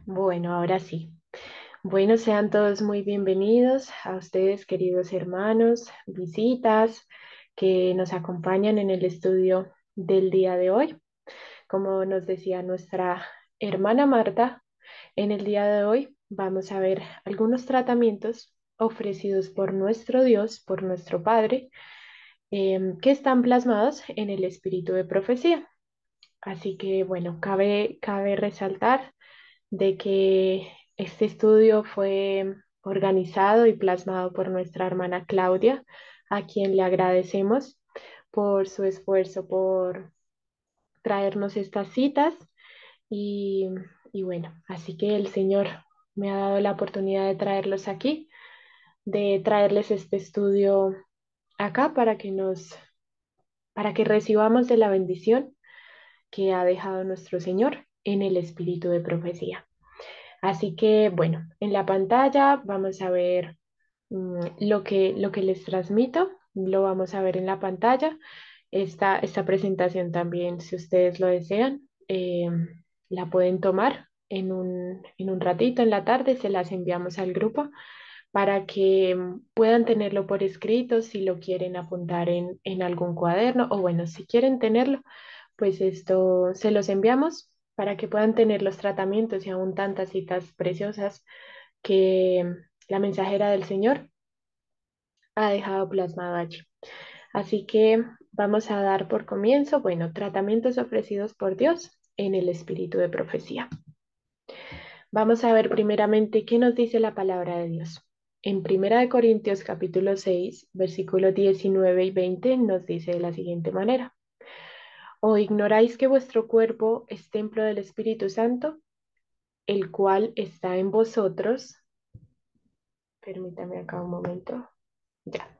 Bueno, ahora sí. Bueno, sean todos muy bienvenidos a ustedes, queridos hermanos, visitas que nos acompañan en el estudio del día de hoy. Como nos decía nuestra hermana Marta, en el día de hoy vamos a ver algunos tratamientos ofrecidos por nuestro Dios, por nuestro Padre, que están plasmados en el espíritu de profecía. Así que, bueno, cabe resaltar de que este estudio fue organizado y plasmado por nuestra hermana Claudia, a quien le agradecemos por su esfuerzo, por traernos estas citas y, y bueno, así que el Señor me ha dado la oportunidad de traerlos aquí, de traerles este estudio acá para que recibamos de la bendición que ha dejado nuestro Señor en el espíritu de profecía. Así que, bueno, en la pantalla vamos a ver lo que les transmito, lo vamos a ver en la pantalla. Esta presentación también, si ustedes lo desean, la pueden tomar en un ratito, en la tarde, se las enviamos al grupo para que puedan tenerlo por escrito si lo quieren apuntar en algún cuaderno o bueno, si quieren tenerlo, pues esto se los enviamos para que puedan tener los tratamientos y aún tantas citas preciosas que la mensajera del Señor ha dejado plasmado allí. Así que vamos a dar por comienzo, bueno, tratamientos ofrecidos por Dios en el espíritu de profecía. Vamos a ver primeramente qué nos dice la palabra de Dios. En Primera de Corintios capítulo 6, versículos 19 y 20 nos dice de la siguiente manera: ¿O ignoráis que vuestro cuerpo es templo del Espíritu Santo, el cual está en vosotros? Permítame acá un momento. Ya.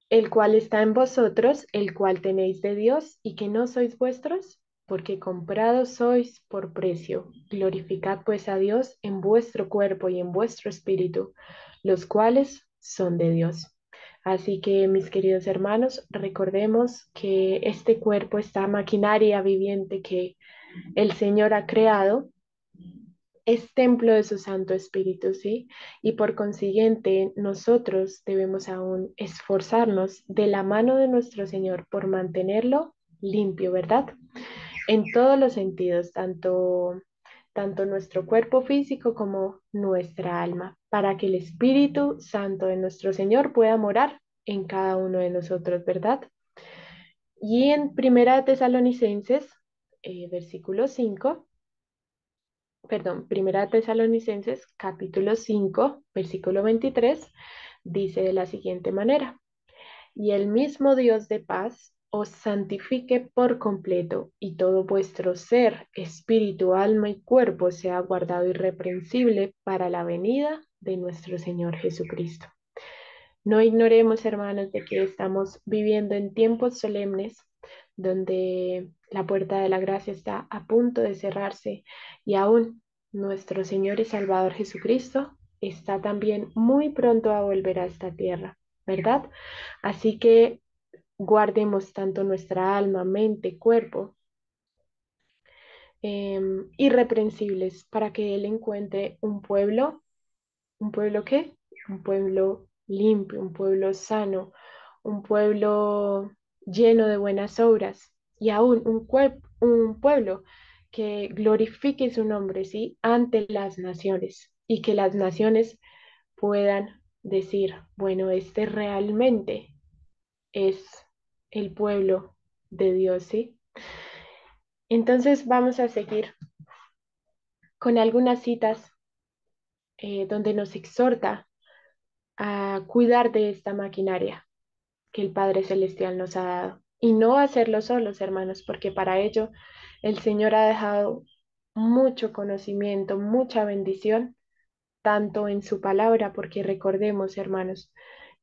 El cual está en vosotros, el cual tenéis de Dios, y que no sois vuestros, porque comprados sois por precio. Glorificad pues a Dios en vuestro cuerpo y en vuestro espíritu, los cuales son de Dios. Así que, mis queridos hermanos, recordemos que este cuerpo, esta maquinaria viviente que el Señor ha creado, es templo de su Santo Espíritu, ¿sí? Y por consiguiente, nosotros debemos aún esforzarnos de la mano de nuestro Señor por mantenerlo limpio, ¿verdad? En todos los sentidos, tanto nuestro cuerpo físico como nuestra alma, para que el Espíritu Santo de nuestro Señor pueda morar en cada uno de nosotros, ¿verdad? Y en Primera Tesalonicenses, versículo 5, perdón, Primera Tesalonicenses capítulo 5 versículo 23 dice de la siguiente manera: y el mismo Dios de paz os santifique por completo, y todo vuestro ser, espíritu, alma y cuerpo sea guardado irreprensible para la venida de nuestro Señor Jesucristo. No ignoremos, hermanos, de que estamos viviendo en tiempos solemnes donde la puerta de la gracia está a punto de cerrarse y aún nuestro Señor y Salvador Jesucristo está también muy pronto a volver a esta tierra, ¿verdad? Así que guardemos tanto nuestra alma, mente, cuerpo irreprensibles para que Él encuentre ¿un pueblo qué? Un pueblo limpio, un pueblo sano, un pueblo lleno de buenas obras y aún un pueblo que glorifique su nombre, ¿sí? Ante las naciones y que las naciones puedan decir, bueno, este realmente es el pueblo de Dios, ¿sí? Entonces vamos a seguir con algunas citas donde nos exhorta a cuidar de esta maquinaria que el Padre Celestial nos ha dado. Y no hacerlo solos, hermanos, porque para ello el Señor ha dejado mucho conocimiento, mucha bendición, tanto en su palabra, porque recordemos, hermanos,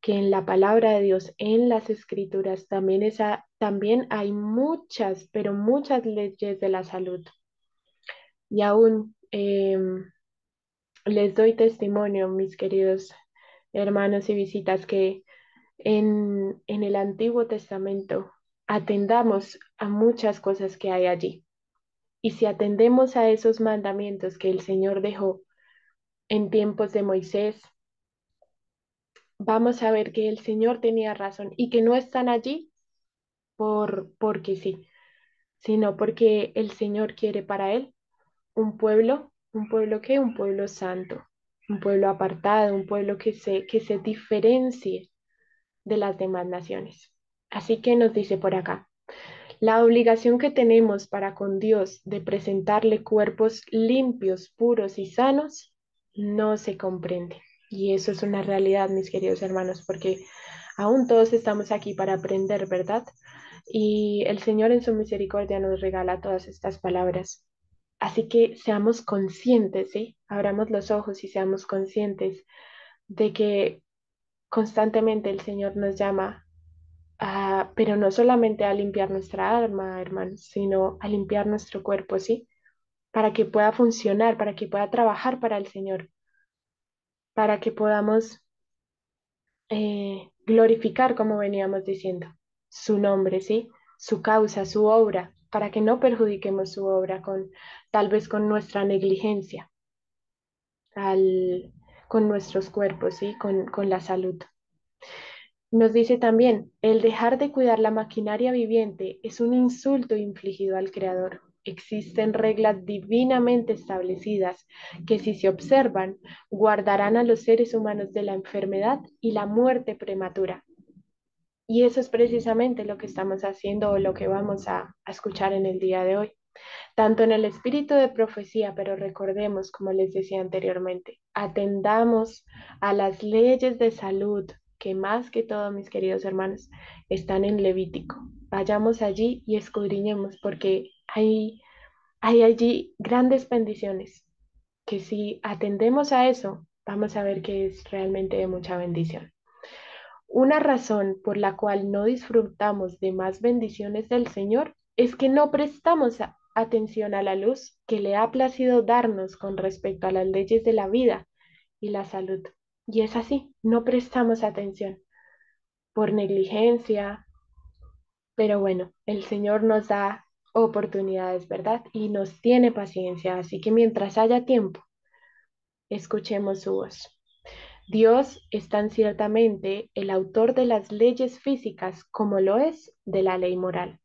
que en la palabra de Dios, en las escrituras, también hay muchas, pero muchas leyes de la salud. Y aún les doy testimonio, mis queridos hermanos y visitas, que en el Antiguo Testamento atendamos a muchas cosas que hay allí. Y si atendemos a esos mandamientos que el Señor dejó en tiempos de Moisés, vamos a ver que el Señor tenía razón y que no están allí porque sí, sino porque el Señor quiere para él un pueblo que, un pueblo santo, un pueblo apartado, un pueblo que se diferencie de las demás naciones. Así que nos dice por acá, la obligación que tenemos para con Dios de presentarle cuerpos limpios, puros y sanos no se comprende. Y eso es una realidad, mis queridos hermanos, porque aún todos estamos aquí para aprender, ¿verdad? Y el Señor en su misericordia nos regala todas estas palabras. Así que seamos conscientes, ¿sí? Abramos los ojos y seamos conscientes de que constantemente el Señor nos llama pero no solamente a limpiar nuestra alma, hermanos, sino a limpiar nuestro cuerpo, ¿sí? Para que pueda funcionar, para que pueda trabajar para el Señor, para que podamos glorificar, como veníamos diciendo, su nombre, ¿sí? Su causa, su obra, para que no perjudiquemos su obra con tal vez con nuestra negligencia, con nuestros cuerpos, ¿sí? Con la salud. Nos dice también, el dejar de cuidar la maquinaria viviente es un insulto infligido al Creador. Existen reglas divinamente establecidas que si se observan, guardarán a los seres humanos de la enfermedad y la muerte prematura. Y eso es precisamente lo que estamos haciendo o lo que vamos a escuchar en el día de hoy tanto en el espíritu de profecía, pero recordemos, como les decía anteriormente, atendamos a las leyes de salud que más que todo, mis queridos hermanos, están en Levítico. Vayamos allí y escudriñemos porque hay allí grandes bendiciones que si atendemos a eso, vamos a ver que es realmente de mucha bendición. Una razón por la cual no disfrutamos de más bendiciones del Señor es que no prestamos atención a la luz que le ha placido darnos con respecto a las leyes de la vida y la salud. Y es así, no prestamos atención por negligencia, pero bueno, el Señor nos da oportunidades, ¿verdad? Y nos tiene paciencia, así que mientras haya tiempo, escuchemos su voz. Dios es tan ciertamente el autor de las leyes físicas como lo es de la ley moral.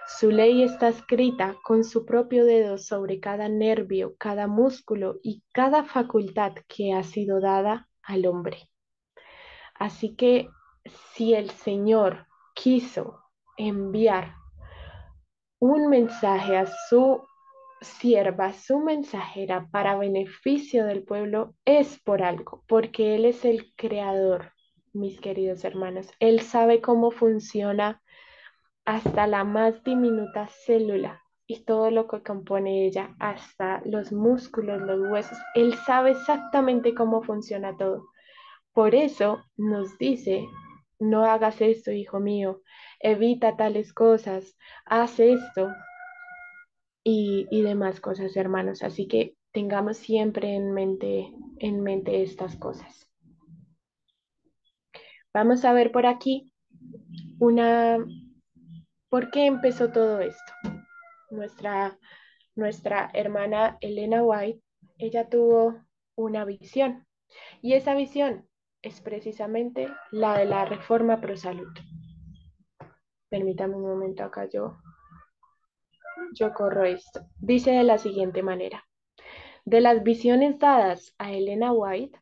Su ley está escrita con su propio dedo sobre cada nervio, cada músculo y cada facultad que ha sido dada al hombre. Así que si el Señor quiso enviar un mensaje a su sierva, su mensajera para beneficio del pueblo, es por algo, porque Él es el creador, mis queridos hermanos. Él sabe cómo funciona hasta la más diminuta célula y todo lo que compone ella, hasta los músculos, los huesos. Él sabe exactamente cómo funciona todo. Por eso nos dice, no hagas esto, hijo mío, evita tales cosas, haz esto y demás cosas, hermanos. Así que tengamos siempre en mente estas cosas. Vamos a ver por aquí una, ¿por qué empezó todo esto? Nuestra, nuestra hermana Elena White, ella tuvo una visión y esa visión es precisamente la de la reforma pro salud. Permítame un momento acá, yo corro esto. Dice de la siguiente manera. De las visiones dadas a Elena White,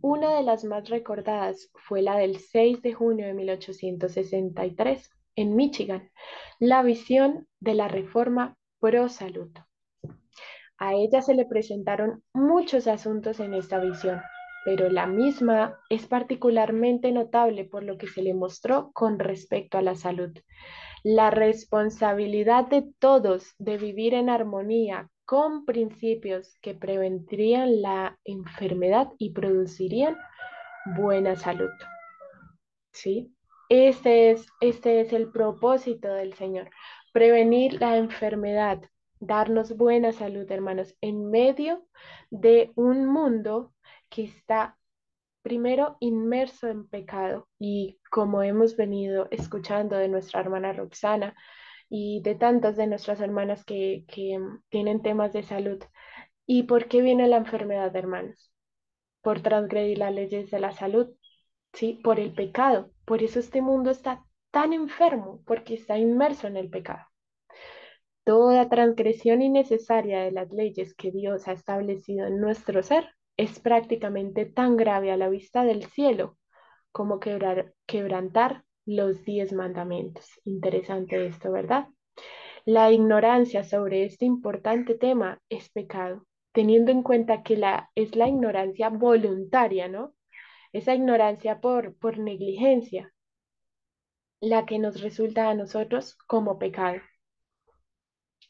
una de las más recordadas fue la del 6 de junio de 1863 en Michigan, la visión de la reforma pro salud. A ella se le presentaron muchos asuntos en esta visión, pero la misma es particularmente notable por lo que se le mostró con respecto a la salud. La responsabilidad de todos de vivir en armonía con principios que prevendrían la enfermedad y producirían buena salud. ¿Sí? Este es el propósito del Señor, prevenir la enfermedad, darnos buena salud, hermanos, en medio de un mundo que está primero inmerso en pecado y como hemos venido escuchando de nuestra hermana Roxana, y de tantas de nuestras hermanas que tienen temas de salud. ¿Y por qué viene la enfermedad, hermanos? Por transgredir las leyes de la salud, ¿sí? Por el pecado. Por eso este mundo está tan enfermo, porque está inmerso en el pecado. Toda transgresión innecesaria de las leyes que Dios ha establecido en nuestro ser es prácticamente tan grave a la vista del cielo como quebrantar los 10 mandamientos. Interesante esto, ¿verdad? La ignorancia sobre este importante tema es pecado, teniendo en cuenta que es la ignorancia voluntaria, ¿no? Esa ignorancia por negligencia, la que nos resulta a nosotros como pecado.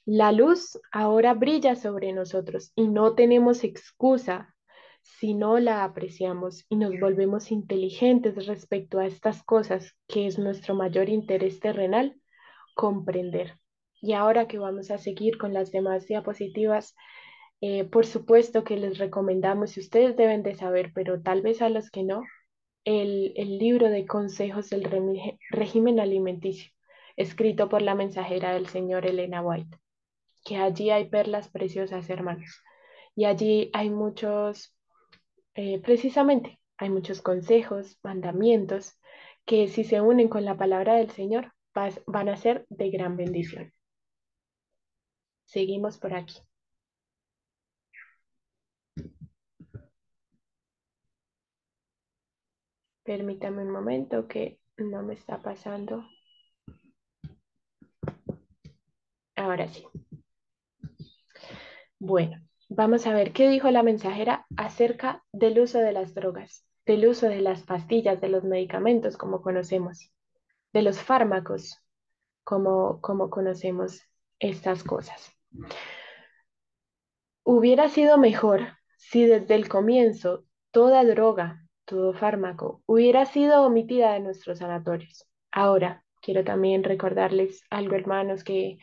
La luz ahora brilla sobre nosotros y no tenemos excusa si no la apreciamos y nos volvemos inteligentes respecto a estas cosas, que es nuestro mayor interés terrenal, comprender. Y ahora que vamos a seguir con las demás diapositivas, por supuesto que les recomendamos, y ustedes deben de saber, pero tal vez a los que no, el libro de consejos del régimen alimenticio, escrito por la mensajera del Señor Elena White, que allí hay perlas preciosas, hermanos. Y allí hay muchos, precisamente, hay muchos consejos, mandamientos, que si se unen con la palabra del Señor, van a ser de gran bendición. Seguimos por aquí. Permítame un momento que no me está pasando. Ahora sí. Bueno, vamos a ver qué dijo la mensajera acerca del uso de las drogas, del uso de las pastillas, de los medicamentos, como conocemos, de los fármacos, como conocemos estas cosas. Hubiera sido mejor si desde el comienzo toda droga, todo fármaco, hubiera sido omitida de nuestros sanatorios. Ahora, quiero también recordarles algo, hermanos, que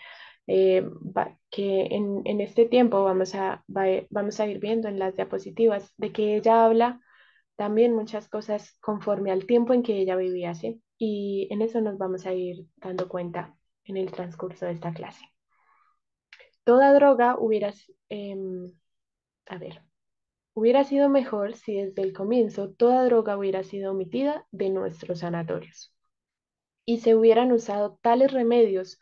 en este tiempo vamos a ir viendo en las diapositivas de que ella habla también muchas cosas conforme al tiempo en que ella vivía, ¿sí? Y en eso nos vamos a ir dando cuenta en el transcurso de esta clase. Toda droga a ver, hubiera sido mejor si desde el comienzo toda droga hubiera sido omitida de nuestros sanatorios y se hubieran usado tales remedios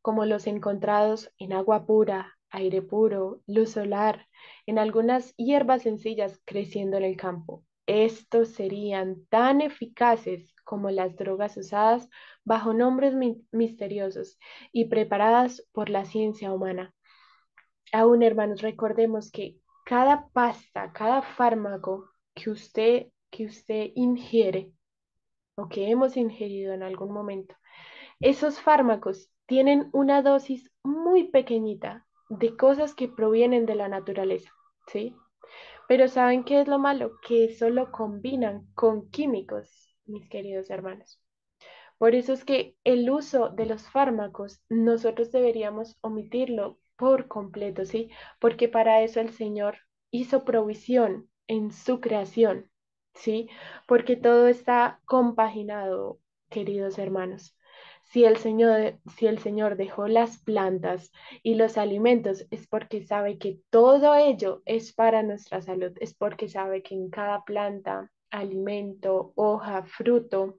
como los encontrados en agua pura, aire puro, luz solar, en algunas hierbas sencillas creciendo en el campo. Estos serían tan eficaces como las drogas usadas bajo nombres misteriosos y preparadas por la ciencia humana. Aún, hermanos, recordemos que cada pasta, cada fármaco que usted ingiere o que hemos ingerido en algún momento, esos fármacos tienen una dosis muy pequeñita de cosas que provienen de la naturaleza, ¿sí? Pero ¿saben qué es lo malo? Que solo combinan con químicos, mis queridos hermanos. Por eso es que el uso de los fármacos nosotros deberíamos omitirlo por completo, ¿sí? Porque para eso el Señor hizo provisión en su creación, ¿sí? Porque todo está compaginado, queridos hermanos. Si el Señor dejó las plantas y los alimentos, es porque sabe que todo ello es para nuestra salud, es porque sabe que en cada planta, alimento, hoja, fruto,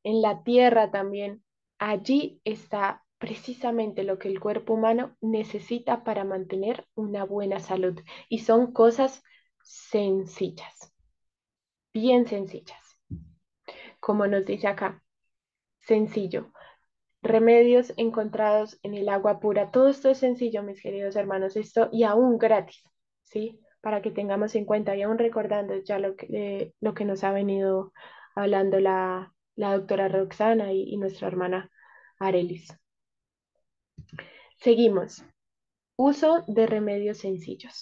en la tierra también. Allí está precisamente lo que el cuerpo humano necesita para mantener una buena salud. Y son cosas sencillas, bien sencillas. Como nos dice acá, sencillo. Remedios encontrados en el agua pura. Todo esto es sencillo, mis queridos hermanos, esto y aún gratis, ¿sí? Para que tengamos en cuenta y aún recordando ya lo que nos ha venido hablando la doctora Roxana y nuestra hermana Arelis. Seguimos. Uso de remedios sencillos.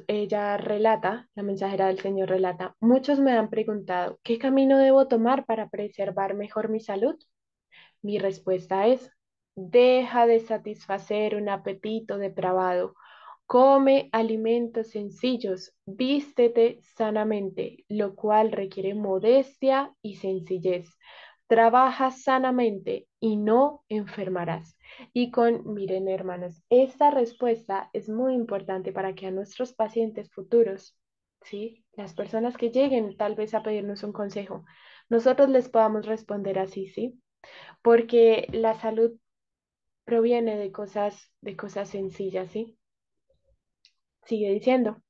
Ella relata, la mensajera del Señor relata, muchos me han preguntado, ¿qué camino debo tomar para preservar mejor mi salud? Mi respuesta es, deja de satisfacer un apetito depravado, come alimentos sencillos, vístete sanamente, lo cual requiere modestia y sencillez. Trabaja sanamente y no enfermarás. Miren, hermanos, esta respuesta es muy importante para que a nuestros pacientes futuros, ¿sí? Las personas que lleguen tal vez a pedirnos un consejo, nosotros les podamos responder así, ¿sí? Porque la salud proviene de cosas sencillas, ¿sí? Sigue diciendo.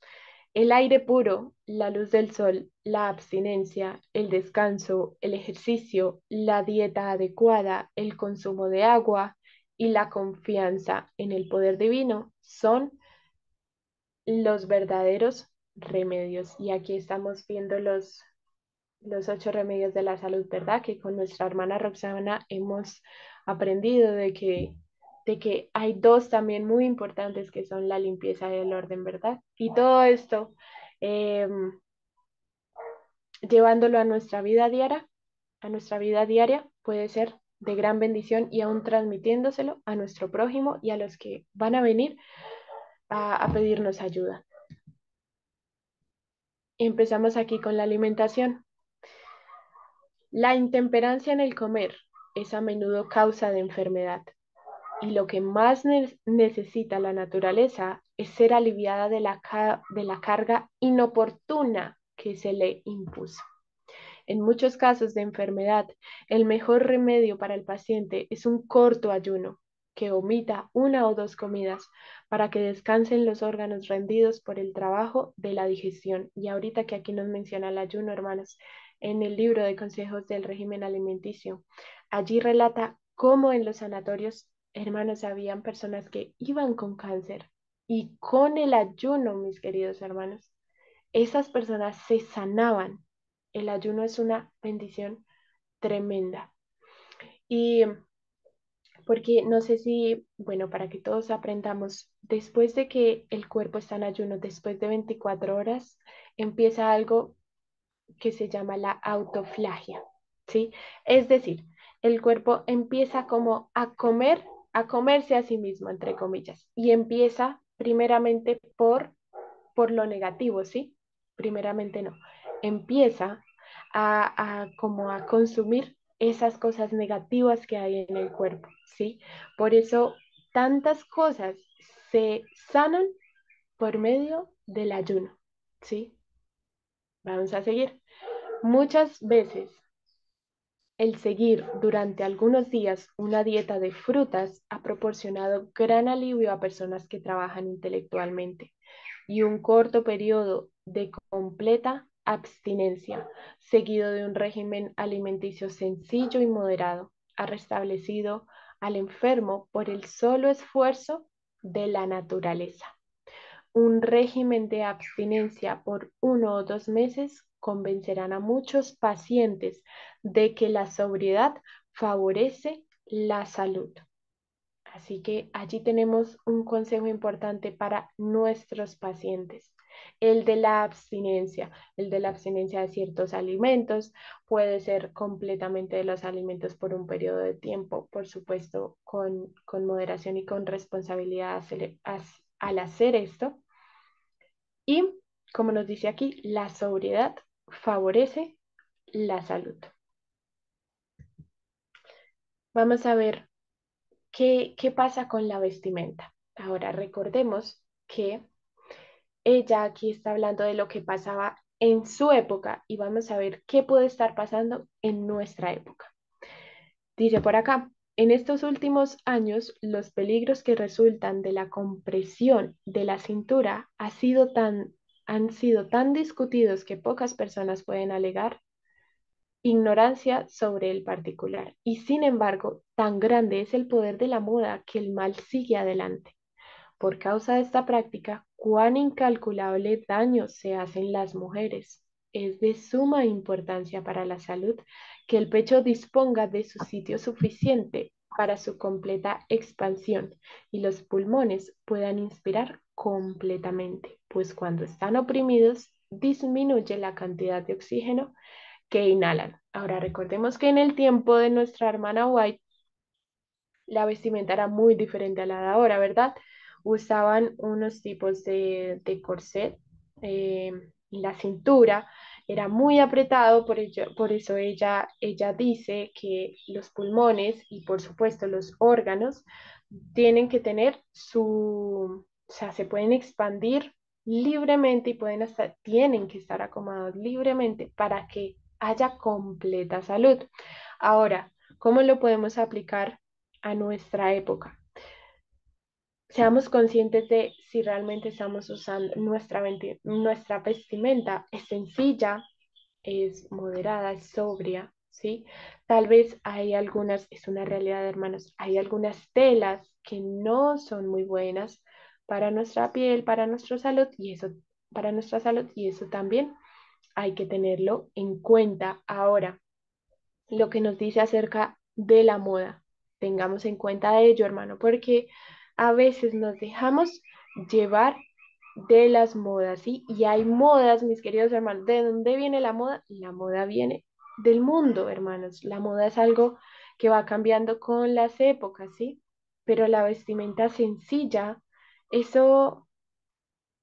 El aire puro, la luz del sol, la abstinencia, el descanso, el ejercicio, la dieta adecuada, el consumo de agua y la confianza en el poder divino son los verdaderos remedios. Y aquí estamos viendo los 8 remedios de la salud, ¿verdad? Que con nuestra hermana Roxana hemos aprendido de que hay dos también muy importantes que son la limpieza y el orden, ¿verdad? Y todo esto llevándolo a nuestra vida diaria, puede ser de gran bendición y aún transmitiéndoselo a nuestro prójimo y a los que van a venir a pedirnos ayuda. Empezamos aquí con la alimentación. La intemperancia en el comer es a menudo causa de enfermedad y lo que más necesita la naturaleza es ser aliviada de la carga inoportuna que se le impuso. En muchos casos de enfermedad, el mejor remedio para el paciente es un corto ayuno que omita una o dos comidas para que descansen los órganos rendidos por el trabajo de la digestión. Y ahorita que aquí nos menciona el ayuno, hermanos, en el libro de consejos del régimen alimenticio, allí relata cómo en los sanatorios, hermanos, habían personas que iban con cáncer y con el ayuno, mis queridos hermanos, esas personas se sanaban. El ayuno es una bendición tremenda. Y porque no sé si, bueno, para que todos aprendamos, después de que el cuerpo está en ayuno, después de 24 horas, empieza algo que se llama la autoflagia, ¿sí? Es decir, el cuerpo empieza como a comerse a sí mismo, entre comillas, y empieza primeramente por lo negativo, ¿sí? Primeramente no. Empieza como a consumir esas cosas negativas que hay en el cuerpo, ¿sí? Por eso tantas cosas se sanan por medio del ayuno, ¿sí? Vamos a seguir. Muchas veces el seguir durante algunos días una dieta de frutas ha proporcionado gran alivio a personas que trabajan intelectualmente y un corto periodo de completa abstinencia, seguido de un régimen alimenticio sencillo y moderado, ha restablecido al enfermo por el solo esfuerzo de la naturaleza. Un régimen de abstinencia por 1 o 2 meses convencerán a muchos pacientes de que la sobriedad favorece la salud. Así que allí tenemos un consejo importante para nuestros pacientes, el de la abstinencia de ciertos alimentos, puede ser completamente de los alimentos por un periodo de tiempo, por supuesto, con moderación y con responsabilidad al hacer esto. Y, como nos dice aquí, la sobriedad favorece la salud. Vamos a ver qué pasa con la vestimenta. Ahora recordemos que ella aquí está hablando de lo que pasaba en su época y vamos a ver qué puede estar pasando en nuestra época. Dice por acá, en estos últimos años, los peligros que resultan de la compresión de la cintura han sido tan discutidos que pocas personas pueden alegar ignorancia sobre el particular. Y sin embargo, tan grande es el poder de la moda que el mal sigue adelante. Por causa de esta práctica, cuán incalculable daño se hacen las mujeres. Es de suma importancia para la salud que el pecho disponga de su sitio suficiente para su completa expansión y los pulmones puedan inspirar completamente, pues cuando están oprimidos disminuye la cantidad de oxígeno que inhalan. Ahora recordemos que en el tiempo de nuestra hermana White, la vestimenta era muy diferente a la de ahora, ¿verdad? Usaban unos tipos de corset en la cintura era muy apretado, por eso ella dice que los pulmones y por supuesto los órganos tienen que tener o sea, se pueden expandir libremente y tienen que estar acomodados libremente para que haya completa salud. Ahora, ¿cómo lo podemos aplicar a nuestra época? Seamos conscientes de si realmente estamos usando nuestra vestimenta. Es sencilla, es moderada, es sobria, ¿sí? Tal vez hay algunas, es una realidad, hermanos, hay algunas telas que no son muy buenas para nuestra piel, para nuestra salud, y eso también hay que tenerlo en cuenta. Ahora, lo que nos dice acerca de la moda. Tengamos en cuenta ello, hermano, porque a veces nos dejamos llevar de las modas, ¿sí? Y hay modas, mis queridos hermanos. ¿De dónde viene la moda? La moda viene del mundo, hermanos. La moda es algo que va cambiando con las épocas, ¿sí? Pero la vestimenta sencilla, eso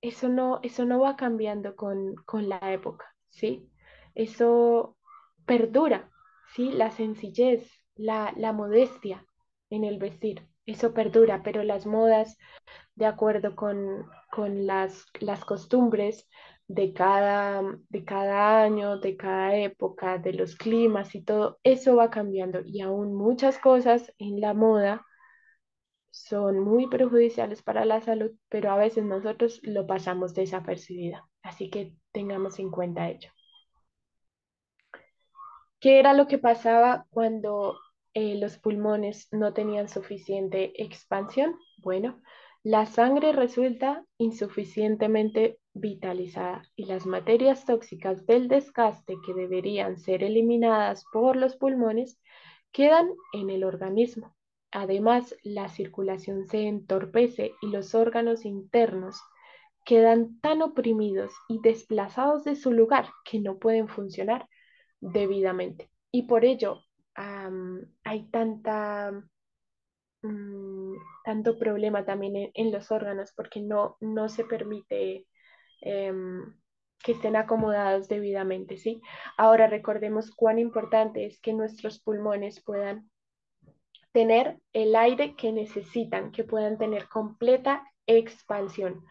eso no va cambiando con la época, ¿sí? Eso perdura, ¿sí? La sencillez, la modestia en el vestir, eso perdura, pero las modas, de acuerdo con las costumbres de cada año, de cada época, de los climas y todo, eso va cambiando y aún muchas cosas en la moda son muy perjudiciales para la salud, pero a veces nosotros lo pasamos desapercibido. Así que tengamos en cuenta ello. ¿Qué era lo que pasaba cuando los pulmones no tenían suficiente expansión? Bueno, la sangre resulta insuficientemente vitalizada y las materias tóxicas del desgaste que deberían ser eliminadas por los pulmones quedan en el organismo. Además, la circulación se entorpece y los órganos internos quedan tan oprimidos y desplazados de su lugar que no pueden funcionar debidamente. Y por ello hay mm, tanto problema también en los órganos porque no se permite em, que estén acomodados debidamente, ¿sí? Ahora recordemos cuán importante es que nuestros pulmones puedan tener el aire que necesitan, que puedan tener completa expansión.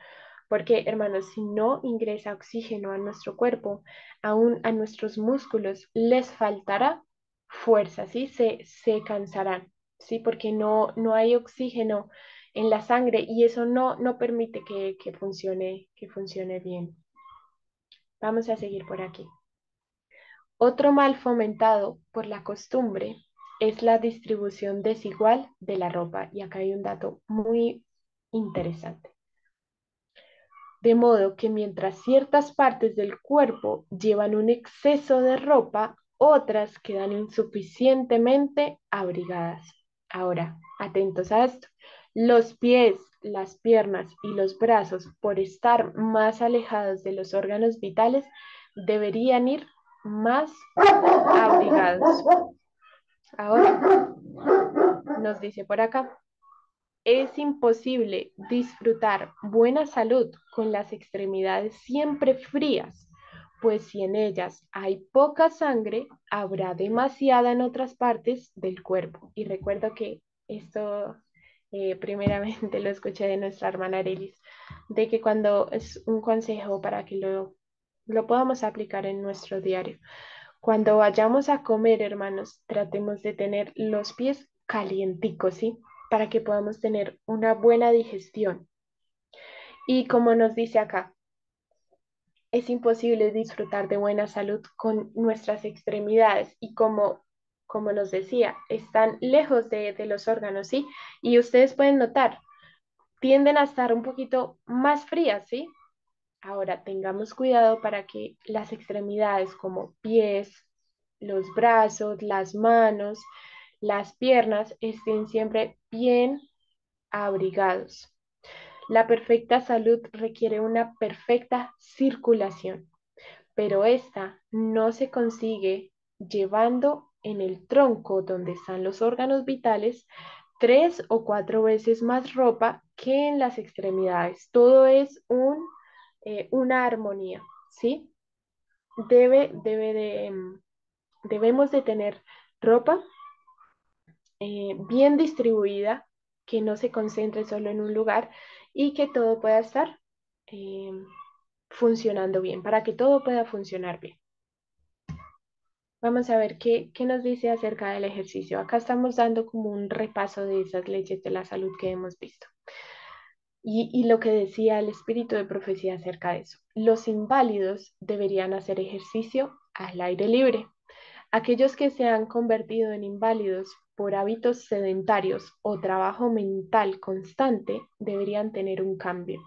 Porque, hermanos, si no ingresa oxígeno a nuestro cuerpo, aún a nuestros músculos les faltará fuerza, ¿sí? Se cansarán, ¿sí? Porque no hay oxígeno en la sangre y eso no permite que funcione bien. Vamos a seguir por aquí. Otro mal fomentado por la costumbre es la distribución desigual de la ropa. Y acá hay un dato muy interesante. De modo que mientras ciertas partes del cuerpo llevan un exceso de ropa, otras quedan insuficientemente abrigadas. Ahora, atentos a esto. Los pies, las piernas y los brazos, por estar más alejados de los órganos vitales, deberían ir más abrigados. Ahora, nos dice por acá. Es imposible disfrutar buena salud con las extremidades siempre frías, pues si en ellas hay poca sangre, habrá demasiada en otras partes del cuerpo. Y recuerdo que esto primeramente lo escuché de nuestra hermana Arelis, de que cuando es un consejo para que lo podamos aplicar en nuestro diario. Cuando vayamos a comer, hermanos, tratemos de tener los pies calienticos, ¿sí? Para que podamos tener una buena digestión. Y como nos dice acá, es imposible disfrutar de buena salud con nuestras extremidades y como nos decía, están lejos de los órganos, ¿sí? Y ustedes pueden notar, tienden a estar un poquito más frías, ¿sí? Ahora tengamos cuidado para que las extremidades como pies, los brazos, las manos, las piernas estén siempre bien abrigados. La perfecta salud requiere una perfecta circulación, pero esta no se consigue llevando en el tronco donde están los órganos vitales 3 o 4 veces más ropa que en las extremidades. Todo es una armonía, ¿sí? debemos de tener ropa bien distribuida, que no se concentre solo en un lugar y que todo pueda estar eh, funcionando bien, para que todo pueda funcionar bien. Vamos a ver qué nos dice acerca del ejercicio. Acá estamos dando como un repaso de esas leyes de la salud que hemos visto. Y lo que decía el espíritu de profecía acerca de eso. Los inválidos deberían hacer ejercicio al aire libre. Aquellos que se han convertido en inválidos por hábitos sedentarios o trabajo mental constante deberían tener un cambio.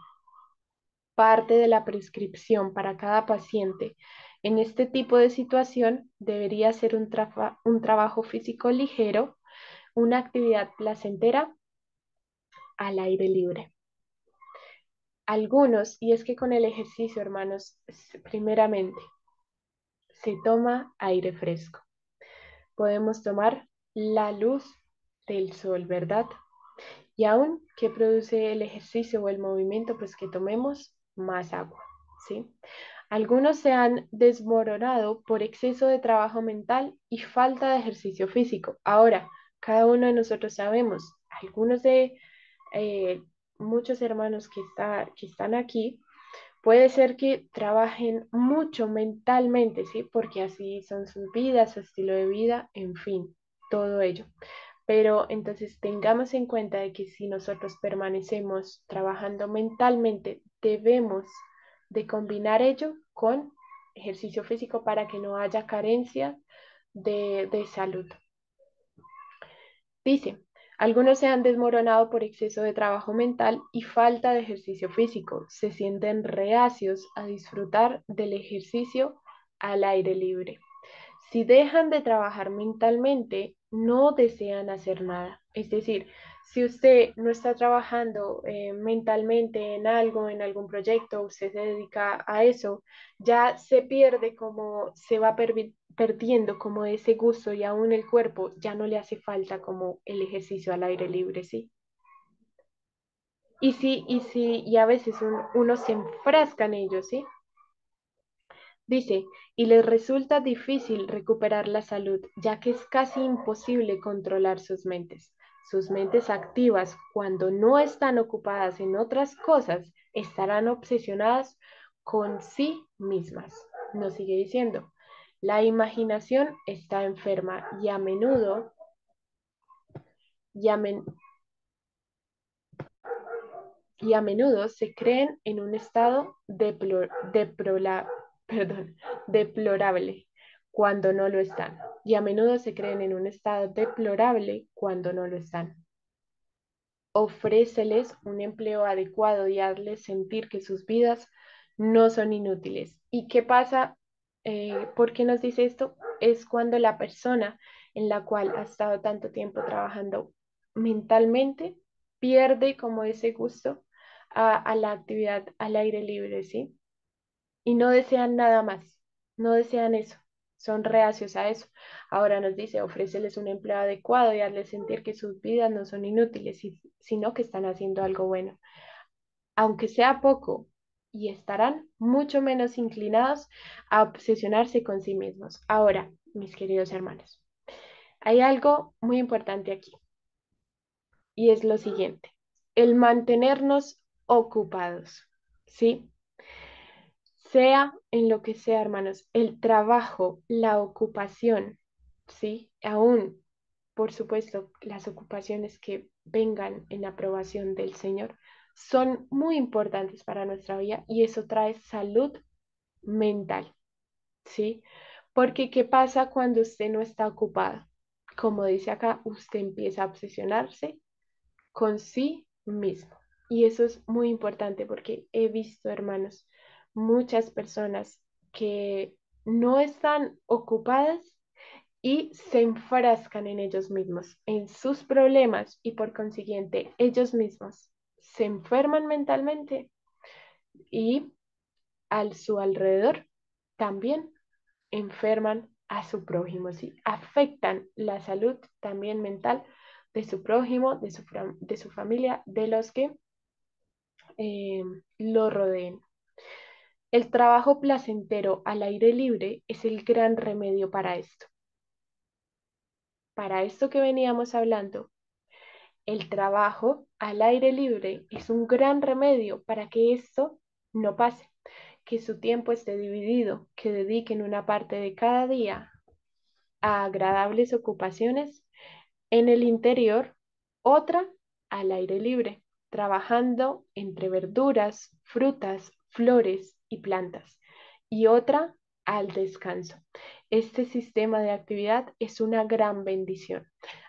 Parte de la prescripción para cada paciente en este tipo de situación debería ser un trabajo físico ligero, una actividad placentera al aire libre. Algunos, y es que con el ejercicio, hermanos, primeramente, se toma aire fresco. Podemos tomar la luz del sol, ¿verdad? Y aún que produce el ejercicio o el movimiento, pues que tomemos más agua, ¿sí? Algunos se han desmoronado por exceso de trabajo mental y falta de ejercicio físico. Ahora, cada uno de nosotros sabemos, algunos de eh, muchos hermanos que están aquí, puede ser que trabajen mucho mentalmente, ¿sí? Porque así son sus vidas, su estilo de vida, en fin, todo ello. Pero entonces tengamos en cuenta de que si nosotros permanecemos trabajando mentalmente, debemos de combinar ello con ejercicio físico para que no haya carencia de salud. Dice, algunos se han desmoronado por exceso de trabajo mental y falta de ejercicio físico. Se sienten reacios a disfrutar del ejercicio al aire libre. Si dejan de trabajar mentalmente, no desean hacer nada. Es decir, si usted no está trabajando mentalmente en algo, en algún proyecto, usted se dedica a eso, ya se pierde como, se va perdiendo como ese gusto y aún el cuerpo ya no le hace falta como el ejercicio al aire libre, ¿sí? Y a veces uno se enfrasca en ello, ¿sí? Dice, y les resulta difícil recuperar la salud, ya que es casi imposible controlar sus mentes. Sus mentes activas, cuando no están ocupadas en otras cosas, estarán obsesionadas con sí mismas. Nos sigue diciendo, la imaginación está enferma y a men- y a menudo se creen en un estado perdón, deplorable cuando no lo están. Y a menudo se creen en un estado deplorable cuando no lo están. Ofréceles un empleo adecuado y hazles sentir que sus vidas no son inútiles. ¿Y qué pasa? ¿Por qué nos dice esto? Es cuando la persona en la cual ha estado tanto tiempo trabajando mentalmente pierde como ese gusto a la actividad al aire libre, ¿sí? Y no desean nada más, no desean eso, son reacios a eso. Ahora nos dice, ofréceles un empleo adecuado y hazles sentir que sus vidas no son inútiles, sino que están haciendo algo bueno, aunque sea poco, y estarán mucho menos inclinados a obsesionarse con sí mismos. Ahora, mis queridos hermanos, hay algo muy importante aquí, y es lo siguiente, el mantenernos ocupados, ¿sí? Sea en lo que sea, hermanos, el trabajo, la ocupación, ¿sí? Aún, por supuesto, las ocupaciones que vengan en aprobación del Señor son muy importantes para nuestra vida y eso trae salud mental, ¿sí? Porque ¿qué pasa cuando usted no está ocupado? Como dice acá, usted empieza a obsesionarse con sí mismo. Y eso es muy importante porque he visto, hermanos, muchas personas que no están ocupadas y se enfrascan en ellos mismos, en sus problemas y por consiguiente ellos mismos se enferman mentalmente y a su alrededor también enferman a su prójimo, ¿sí? Afectan la salud también mental de su prójimo, de su familia, de los que lo rodeen. El trabajo placentero al aire libre es el gran remedio para esto que veníamos hablando. El trabajo al aire libre es un gran remedio para que esto no pase, que su tiempo esté dividido, que dediquen una parte de cada día a agradables ocupaciones en el interior, otra al aire libre, trabajando entre verduras, frutas, flores y plantas, y otra al descanso. Este sistema de actividad es una gran bendición.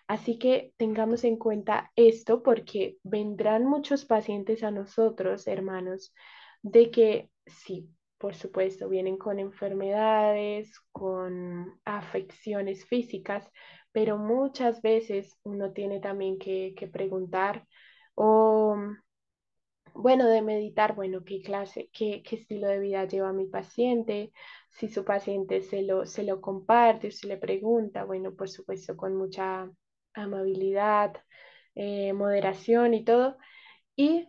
Así que tengamos en cuenta esto porque vendrán muchos pacientes a nosotros, hermanos, de que sí, por supuesto, vienen con enfermedades, con afecciones físicas, pero muchas veces uno tiene también que preguntar o, bueno, de meditar, bueno, qué clase, qué estilo de vida lleva mi paciente, si su paciente se lo comparte, se le pregunta, bueno, por supuesto, con mucha amabilidad, moderación y todo. Y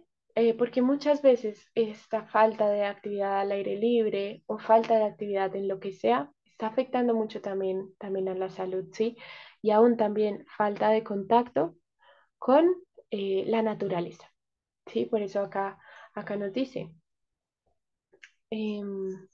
porque muchas veces esta falta de actividad al aire libre o falta de actividad en lo que sea está afectando mucho también a la salud, ¿sí? Y aún también falta de contacto con la naturaleza, ¿sí? Por eso acá nos dice em,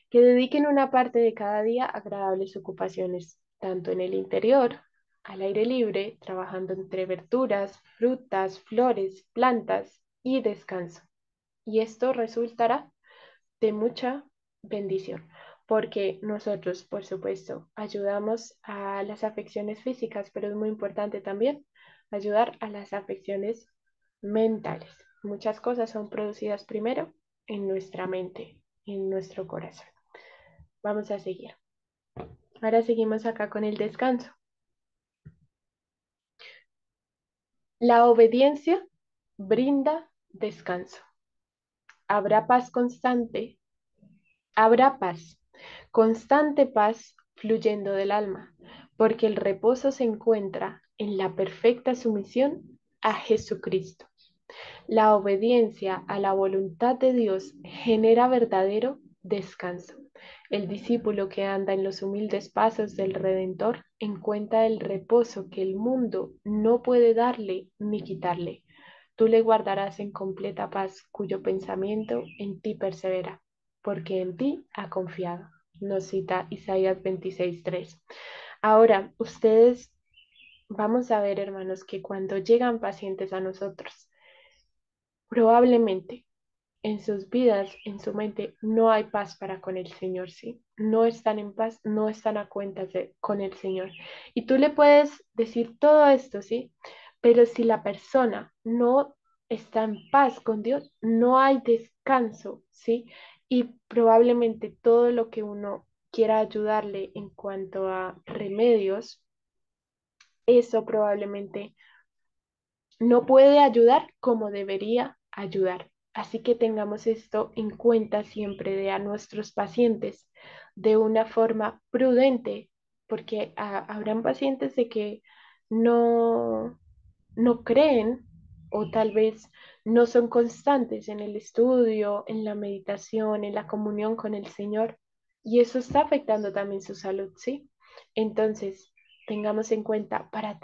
que dediquen una parte de cada día a agradables ocupaciones, tanto en el interior, al aire libre, trabajando entre verduras, frutas, flores, plantas y descanso. Y esto resultará de mucha bendición, porque nosotros, por supuesto, ayudamos a las afecciones físicas, pero es muy importante también ayudar a las afecciones mentales. Muchas cosas son producidas primero en nuestra mente, en nuestro corazón. Vamos a seguir. Ahora seguimos acá con el descanso. La obediencia brinda descanso. Habrá paz constante, habrá paz, constante paz fluyendo del alma, porque el reposo se encuentra en la perfecta sumisión a Jesucristo. La obediencia a la voluntad de Dios genera verdadero descanso. El discípulo que anda en los humildes pasos del Redentor encuentra el reposo que el mundo no puede darle ni quitarle. Tú le guardarás en completa paz, cuyo pensamiento en ti persevera, porque en ti ha confiado. Nos cita Isaías 26:3. Ahora, ustedes vamos a ver, hermanos, que cuando llegan pacientes a nosotros, probablemente en sus vidas, en su mente, no hay paz para con el Señor, ¿sí? No están en paz, no están a cuentas con el Señor. Y tú le puedes decir todo esto, ¿sí? Pero si la persona no está en paz con Dios, no hay descanso, ¿sí? Y probablemente todo lo que uno quiera ayudarle en cuanto a remedios, eso probablemente no puede ayudar como debería ayudar. Así que tengamos esto en cuenta siempre de a nuestros pacientes de una forma prudente, porque habrán pacientes de que no, no creen o tal vez no son constantes en el estudio, en la meditación, en la comunión con el Señor, y eso está afectando también su salud, ¿sí? Entonces, tengamos en cuenta para,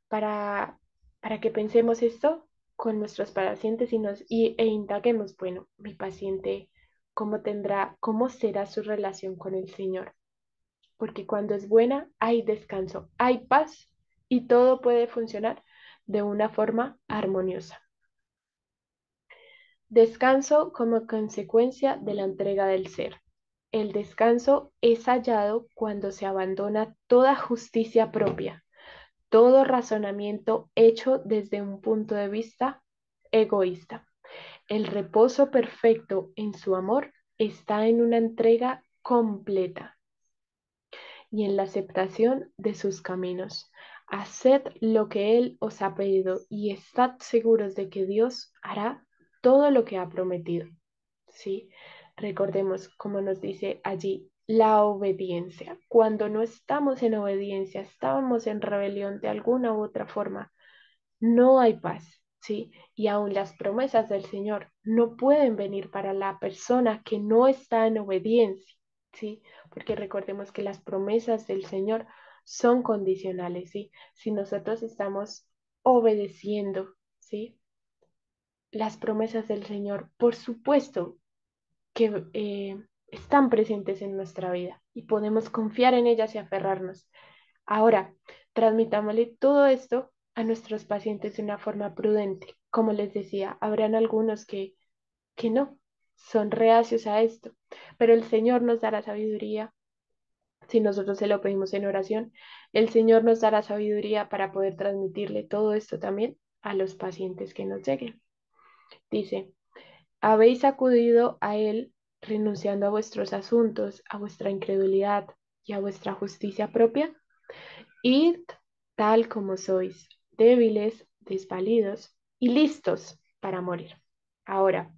para que pensemos esto con nuestros pacientes e indaguemos, bueno, mi paciente, cómo será su relación con el Señor? Porque cuando es buena, hay descanso, hay paz y todo puede funcionar de una forma armoniosa. Descanso como consecuencia de la entrega del ser. El descanso es hallado cuando se abandona toda justicia propia, todo razonamiento hecho desde un punto de vista egoísta. El reposo perfecto en su amor está en una entrega completa y en la aceptación de sus caminos. Haced lo que Él os ha pedido y estad seguros de que Dios hará todo lo que ha prometido. ¿Sí? Recordemos, como nos dice allí, la obediencia. Cuando no estamos en obediencia, estamos en rebelión de alguna u otra forma, no hay paz, ¿sí? Y aún las promesas del Señor no pueden venir para la persona que no está en obediencia, ¿sí? Porque recordemos que las promesas del Señor son condicionales, ¿sí? Si nosotros estamos obedeciendo, ¿sí? Las promesas del Señor, por supuesto que están presentes en nuestra vida y podemos confiar en ellas y aferrarnos. Ahora, transmitámosle todo esto a nuestros pacientes de una forma prudente. Como les decía, habrán algunos que no, son reacios a esto, pero el Señor nos dará sabiduría. Si nosotros se lo pedimos en oración, el Señor nos dará sabiduría para poder transmitirle todo esto también a los pacientes que nos lleguen. Dice, habéis acudido a Él renunciando a vuestros asuntos, a vuestra incredulidad y a vuestra justicia propia. Id tal como sois, débiles, desvalidos y listos para morir. Ahora,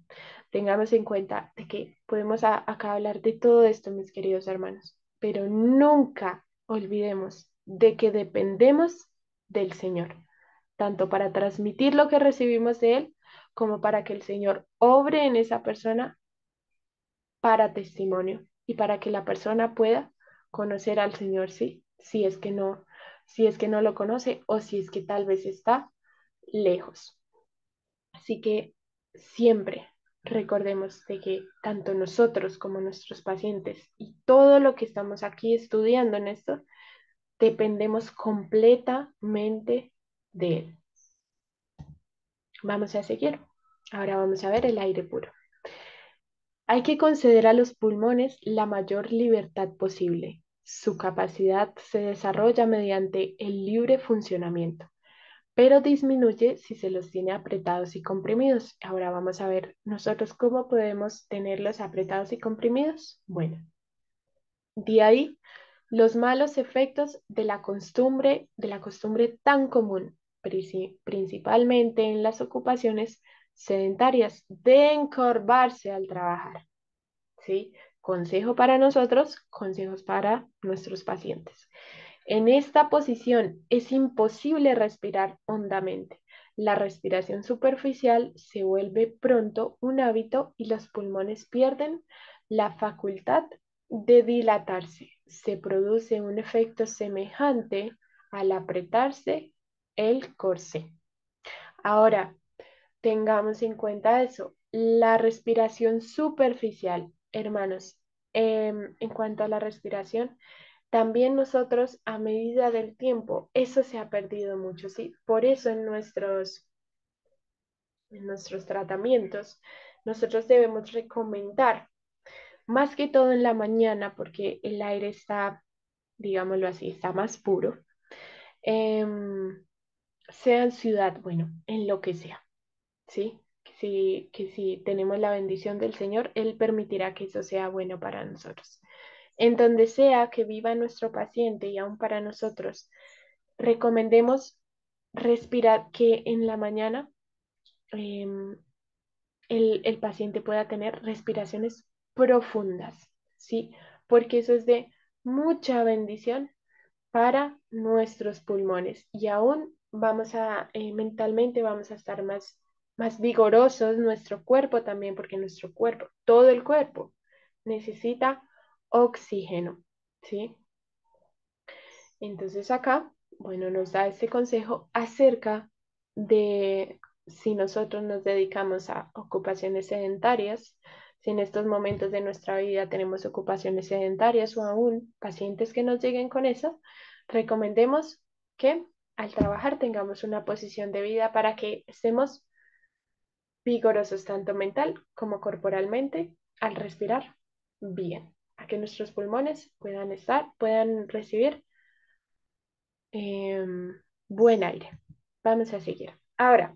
tengamos en cuenta de que podemos acá hablar de todo esto, mis queridos hermanos, pero nunca olvidemos de que dependemos del Señor, tanto para transmitir lo que recibimos de Él, como para que el Señor obre en esa persona para testimonio y para que la persona pueda conocer al Señor, sí, si es que no lo conoce o si es que tal vez está lejos. Así que siempre recordemos de que tanto nosotros como nuestros pacientes y todo lo que estamos aquí estudiando en esto, dependemos completamente de Él. Vamos a seguir. Ahora vamos a ver el aire puro. Hay que conceder a los pulmones la mayor libertad posible. Su capacidad se desarrolla mediante el libre funcionamiento, pero disminuye si se los tiene apretados y comprimidos. Ahora vamos a ver nosotros cómo podemos tenerlos apretados y comprimidos. Bueno, de ahí los malos efectos de la costumbre tan común, principalmente en las ocupaciones sedentarias, de encorvarse al trabajar. ¿Sí? Consejo para nosotros, consejos para nuestros pacientes. En esta posición es imposible respirar hondamente. La respiración superficial se vuelve pronto un hábito y los pulmones pierden la facultad de dilatarse. Se produce un efecto semejante al apretarse el corsé. Ahora, tengamos en cuenta eso. La respiración superficial, hermanos, en cuanto a la respiración, también nosotros a medida del tiempo, eso se ha perdido mucho, ¿sí? Por eso en nuestros tratamientos, nosotros debemos recomendar, más que todo en la mañana, porque el aire está, digámoslo así, está más puro, em, sea en ciudad, bueno, en lo que sea. ¿Sí? Que si tenemos la bendición del Señor, Él permitirá que eso sea bueno para nosotros. En donde sea que viva nuestro paciente y aún para nosotros, recomendemos respirar que en la mañana em, el paciente pueda tener respiraciones profundas, ¿sí? Porque eso es de mucha bendición para nuestros pulmones y aún mentalmente vamos a estar más vigorosos, nuestro cuerpo también, porque nuestro cuerpo, todo el cuerpo necesita oxígeno, ¿sí? Entonces acá, bueno, nos da este consejo acerca de si nosotros nos dedicamos a ocupaciones sedentarias, si en estos momentos de nuestra vida tenemos ocupaciones sedentarias o aún pacientes que nos lleguen con eso, recomendemos que al trabajar tengamos una posición de vida para que estemos vigorosos tanto mental como corporalmente al respirar bien, a que nuestros pulmones puedan recibir buen aire. Vamos a seguir. Ahora,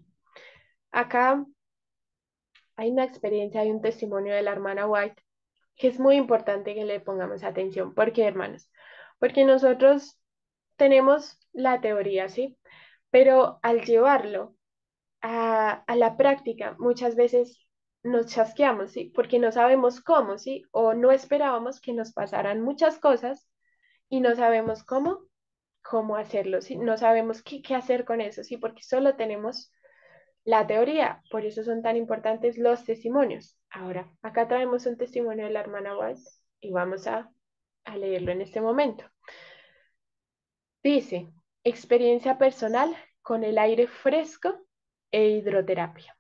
acá hay una experiencia, hay un testimonio de la hermana White que es muy importante que le pongamos atención. ¿Por qué, hermanos? Porque nosotros tenemos la teoría, ¿sí? Pero al llevarlo a la práctica, muchas veces nos chasqueamos, ¿sí? Porque no sabemos cómo, ¿sí? O no esperábamos que nos pasaran muchas cosas y no sabemos cómo hacerlo, ¿sí? No sabemos qué hacer con eso, ¿sí? Porque solo tenemos la teoría. Por eso son tan importantes los testimonios. Ahora, acá traemos un testimonio de la hermana White y vamos a leerlo en este momento. Dice, experiencia personal con el aire fresco e hidroterapia.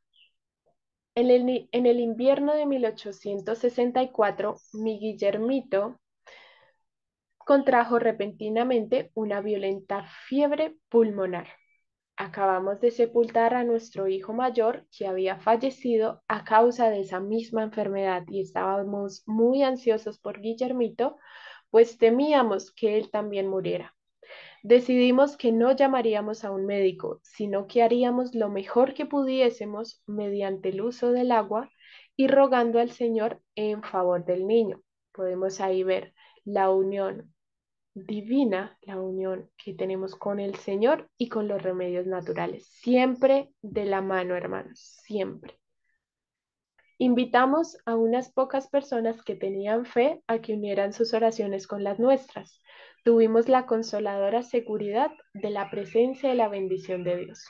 En el invierno de 1864, mi Guillermito contrajo repentinamente una violenta fiebre pulmonar. Acabamos de sepultar a nuestro hijo mayor que había fallecido a causa de esa misma enfermedad y estábamos muy ansiosos por Guillermito, pues temíamos que él también muriera. Decidimos que no llamaríamos a un médico, sino que haríamos lo mejor que pudiésemos mediante el uso del agua y rogando al Señor en favor del niño. Podemos ahí ver la unión divina, la unión que tenemos con el Señor y con los remedios naturales. Siempre de la mano, hermanos, siempre. Invitamos a unas pocas personas que tenían fe a que unieran sus oraciones con las nuestras. Tuvimos la consoladora seguridad de la presencia y la bendición de Dios.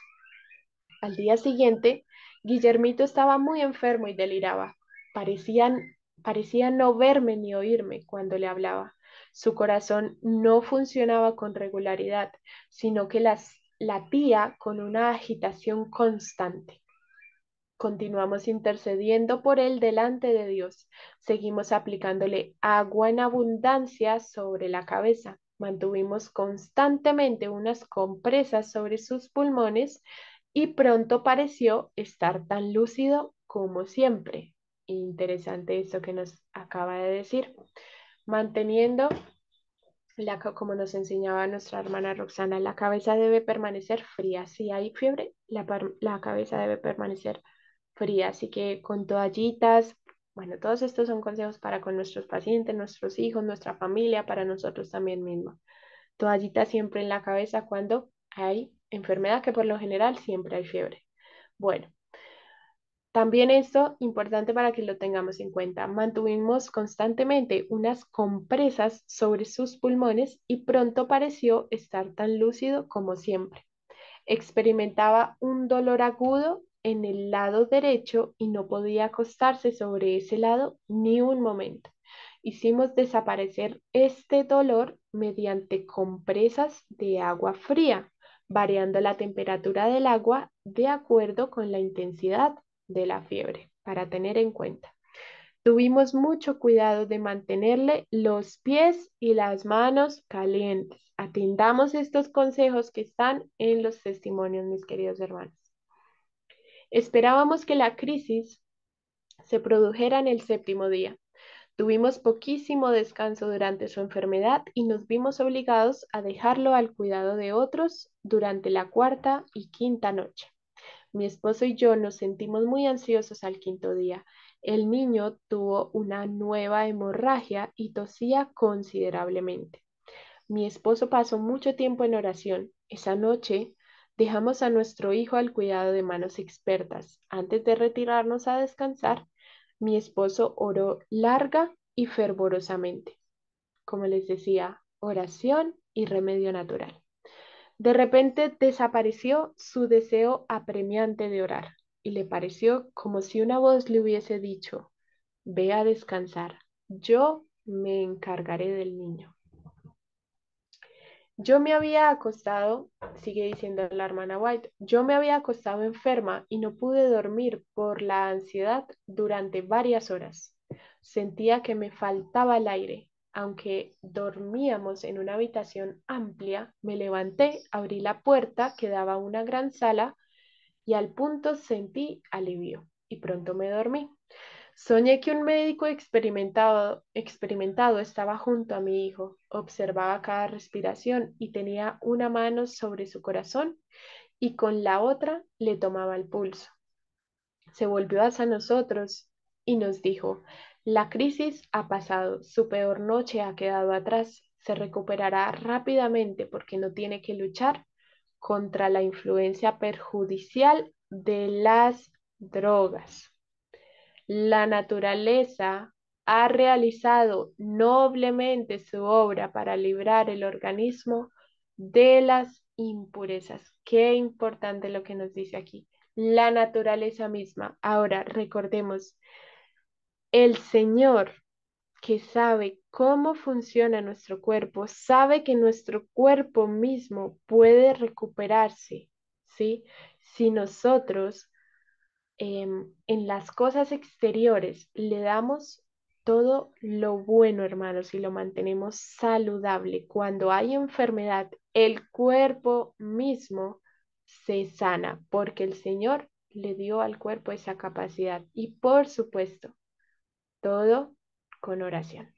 Al día siguiente, Guillermito estaba muy enfermo y deliraba. Parecía no verme ni oírme cuando le hablaba. Su corazón no funcionaba con regularidad, sino que latía con una agitación constante. Continuamos intercediendo por él delante de Dios. Seguimos aplicándole agua en abundancia sobre la cabeza. Mantuvimos constantemente unas compresas sobre sus pulmones y pronto pareció estar tan lúcido como siempre. Interesante esto que nos acaba de decir. Manteniendo como nos enseñaba nuestra hermana Roxana, la cabeza debe permanecer fría. Si hay fiebre, la cabeza debe permanecer fría. Así que con toallitas, bueno, todos estos son consejos para con nuestros pacientes, nuestros hijos, nuestra familia, para nosotros también mismos. Toallita siempre en la cabeza cuando hay enfermedad, que por lo general siempre hay fiebre. Bueno, también esto, importante para que lo tengamos en cuenta, mantuvimos constantemente unas compresas sobre sus pulmones y pronto pareció estar tan lúcido como siempre. Experimentaba un dolor agudo en el lado derecho y no podía acostarse sobre ese lado ni un momento. Hicimos desaparecer este dolor mediante compresas de agua fría, variando la temperatura del agua de acuerdo con la intensidad de la fiebre, para tener en cuenta. Tuvimos mucho cuidado de mantenerle los pies y las manos calientes. Atendamos estos consejos que están en los testimonios, mis queridos hermanos. Esperábamos que la crisis se produjera en el séptimo día. Tuvimos poquísimo descanso durante su enfermedad y nos vimos obligados a dejarlo al cuidado de otros durante la cuarta y quinta noche. Mi esposo y yo nos sentimos muy ansiosos al quinto día. El niño tuvo una nueva hemorragia y tosía considerablemente. Mi esposo pasó mucho tiempo en oración. Esa noche dejamos a nuestro hijo al cuidado de manos expertas. Antes de retirarnos a descansar, mi esposo oró larga y fervorosamente. Como les decía, oración y remedio natural. De repente desapareció su deseo apremiante de orar y le pareció como si una voz le hubiese dicho, ve a descansar, yo me encargaré del niño. Yo me había acostado, sigue diciendo la hermana White, yo me había acostado enferma y no pude dormir por la ansiedad durante varias horas. Sentía que me faltaba el aire. Aunque dormíamos en una habitación amplia, me levanté, abrí la puerta que daba a una gran sala y al punto sentí alivio y pronto me dormí. Soñé que un médico experimentado estaba junto a mi hijo, observaba cada respiración y tenía una mano sobre su corazón y con la otra le tomaba el pulso. Se volvió hacia nosotros y nos dijo, la crisis ha pasado, su peor noche ha quedado atrás, se recuperará rápidamente porque no tiene que luchar contra la influencia perjudicial de las drogas. La naturaleza ha realizado noblemente su obra para librar el organismo de las impurezas. Qué importante lo que nos dice aquí. la naturaleza misma. Ahora, recordemos, el Señor que sabe cómo funciona nuestro cuerpo, sabe que nuestro cuerpo mismo puede recuperarse, ¿sí? Si nosotros en las cosas exteriores le damos todo lo bueno, hermanos, y lo mantenemos saludable. Cuando hay enfermedad, el cuerpo mismo se sana porque el Señor le dio al cuerpo esa capacidad. Y por supuesto, todo con oración.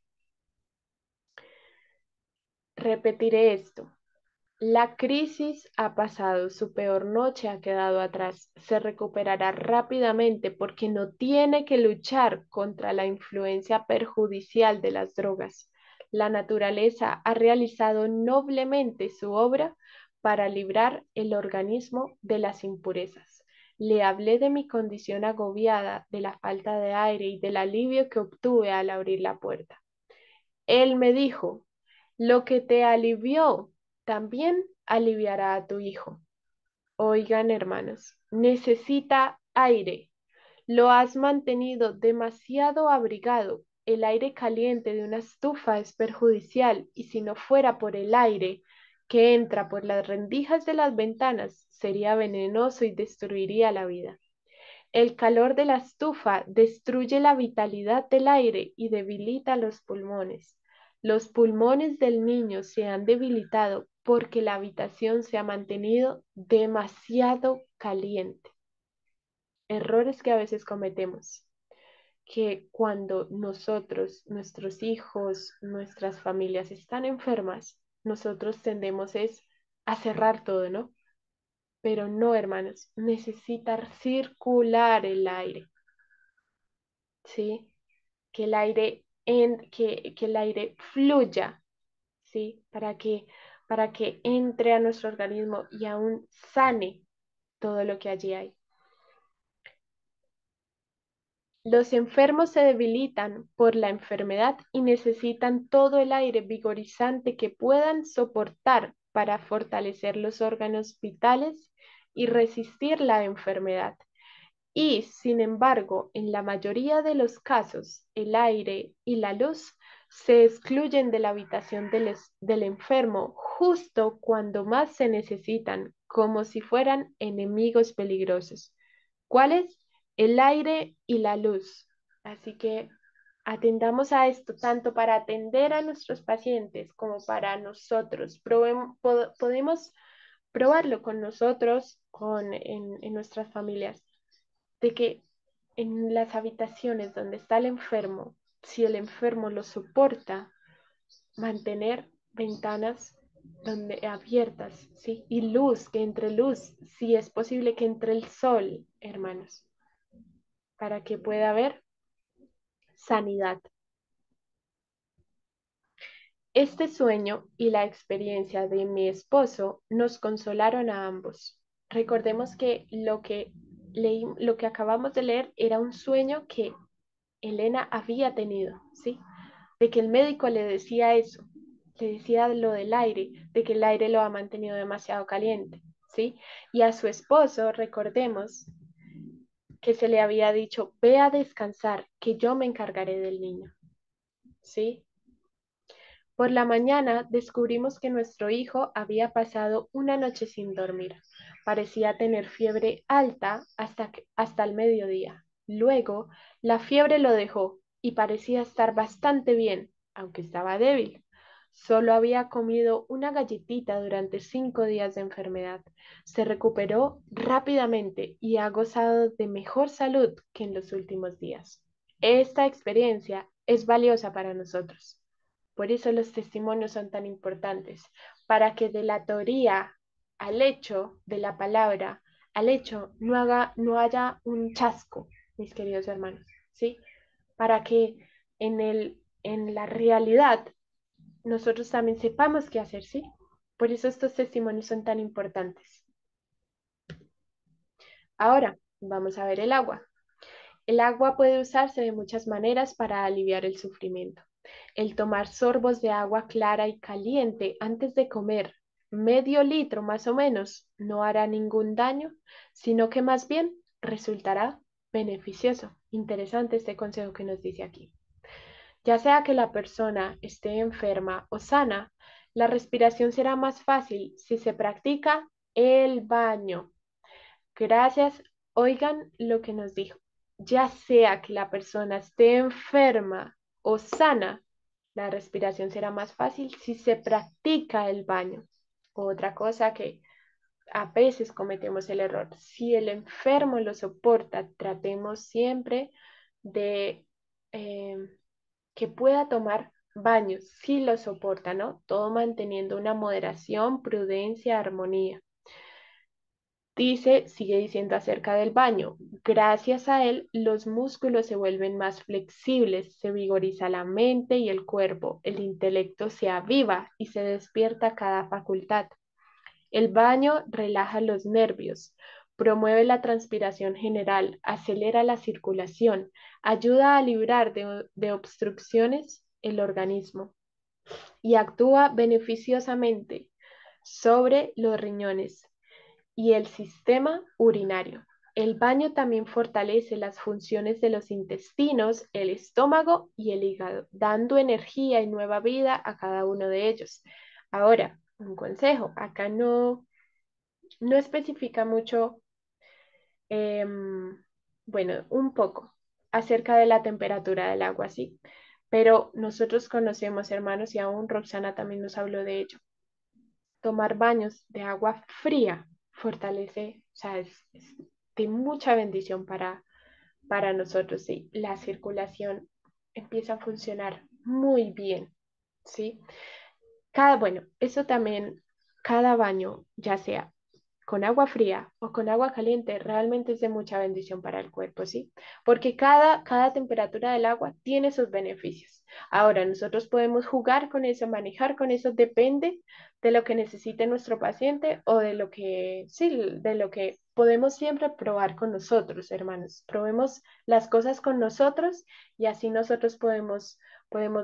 Repetiré esto. La crisis ha pasado, su peor noche ha quedado atrás. Se recuperará rápidamente porque no tiene que luchar contra la influencia perjudicial de las drogas. La naturaleza ha realizado noblemente su obra para librar el organismo de las impurezas. Le hablé de mi condición agobiada, de la falta de aire y del alivio que obtuve al abrir la puerta. Él me dijo, lo que te alivió también aliviará a tu hijo. Oigan, hermanos, necesita aire. Lo has mantenido demasiado abrigado. El aire caliente de una estufa es perjudicial y si no fuera por el aire que entra por las rendijas de las ventanas, sería venenoso y destruiría la vida. El calor de la estufa destruye la vitalidad del aire y debilita los pulmones. Los pulmones del niño se han debilitado porque la habitación se ha mantenido demasiado caliente. Errores que a veces cometemos, que cuando nosotros, nuestros hijos, nuestras familias están enfermas, nosotros tendemos es a cerrar todo, ¿no? Pero no, hermanos, necesita circular el aire, ¿sí? Que el aire, que el aire fluya, ¿sí? Para que entre a nuestro organismo y aún sane todo lo que allí hay. Los enfermos se debilitan por la enfermedad y necesitan todo el aire vigorizante que puedan soportar para fortalecer los órganos vitales y resistir la enfermedad. Y, sin embargo, en la mayoría de los casos, el aire y la luz se excluyen de la habitación del enfermo justo cuando más se necesitan, como si fueran enemigos peligrosos. ¿Cuáles? El aire y la luz. Así que atendamos a esto tanto para atender a nuestros pacientes como para nosotros. Podemos probarlo con nosotros, en nuestras familias de que en las habitaciones donde está el enfermo, si el enfermo lo soporta, mantener ventanas abiertas, ¿sí? Y luz, que entre luz, si es posible que entre el sol, hermanos, para que pueda haber sanidad. Este sueño y la experiencia de mi esposo nos consolaron a ambos. Recordemos que lo que acabamos de leer era un sueño que Elena había tenido, ¿sí? De que el médico le decía eso, le decía lo del aire, de que el aire lo ha mantenido demasiado caliente, ¿sí? Y a su esposo, recordemos que se le había dicho, ve a descansar, que yo me encargaré del niño, ¿sí? Por la mañana descubrimos que nuestro hijo había pasado una noche sin dormir. Parecía tener fiebre alta hasta el mediodía. Luego, la fiebre lo dejó y parecía estar bastante bien, aunque estaba débil. Solo había comido una galletita durante 5 días de enfermedad. Se recuperó rápidamente y ha gozado de mejor salud que en los últimos días. Esta experiencia es valiosa para nosotros. Por eso los testimonios son tan importantes, para que de la teoría al hecho de la palabra, al hecho no haya un chasco, mis queridos hermanos, ¿sí? Para que en la realidad nosotros también sepamos qué hacer, ¿sí? Por eso estos testimonios son tan importantes. Ahora, vamos a ver el agua. El agua puede usarse de muchas maneras para aliviar el sufrimiento. El tomar sorbos de agua clara y caliente antes de comer, medio litro más o menos no hará ningún daño, sino que más bien resultará beneficioso. Interesante este consejo que nos dice aquí. Ya sea que la persona esté enferma o sana, la respiración será más fácil si se practica el baño. Gracias. Oigan lo que nos dijo. Ya sea que la persona esté enferma o sana, la respiración será más fácil si se practica el baño. Otra cosa que a veces cometemos el error. Si el enfermo lo soporta, tratemos siempre de eh, que pueda tomar baños, si lo soporta, ¿no? Todo manteniendo una moderación, prudencia, armonía. Dice, sigue diciendo acerca del baño, gracias a él los músculos se vuelven más flexibles, se vigoriza la mente y el cuerpo, el intelecto se aviva y se despierta cada facultad. El baño relaja los nervios, promueve la transpiración general, acelera la circulación, ayuda a librar de obstrucciones el organismo y actúa beneficiosamente sobre los riñones y el sistema urinario. El baño también fortalece las funciones de los intestinos, el estómago y el hígado, dando energía y nueva vida a cada uno de ellos. Ahora, un consejo, acá no especifica mucho, bueno, un poco acerca de la temperatura del agua, sí, pero nosotros conocemos, hermanos, y aún Roxana también nos habló de ello. Tomar baños de agua fría fortalece, o sea, es de mucha bendición para nosotros, sí. La circulación empieza a funcionar muy bien, ¿sí? Bueno, eso también, cada baño, ya sea con agua fría o con agua caliente, realmente es de mucha bendición para el cuerpo, ¿sí? Porque cada temperatura del agua tiene sus beneficios. Ahora, nosotros podemos jugar con eso, manejar con eso, depende de lo que necesite nuestro paciente o de lo que, sí, de lo que podemos siempre probar con nosotros, hermanos. Probemos las cosas con nosotros y así nosotros podemos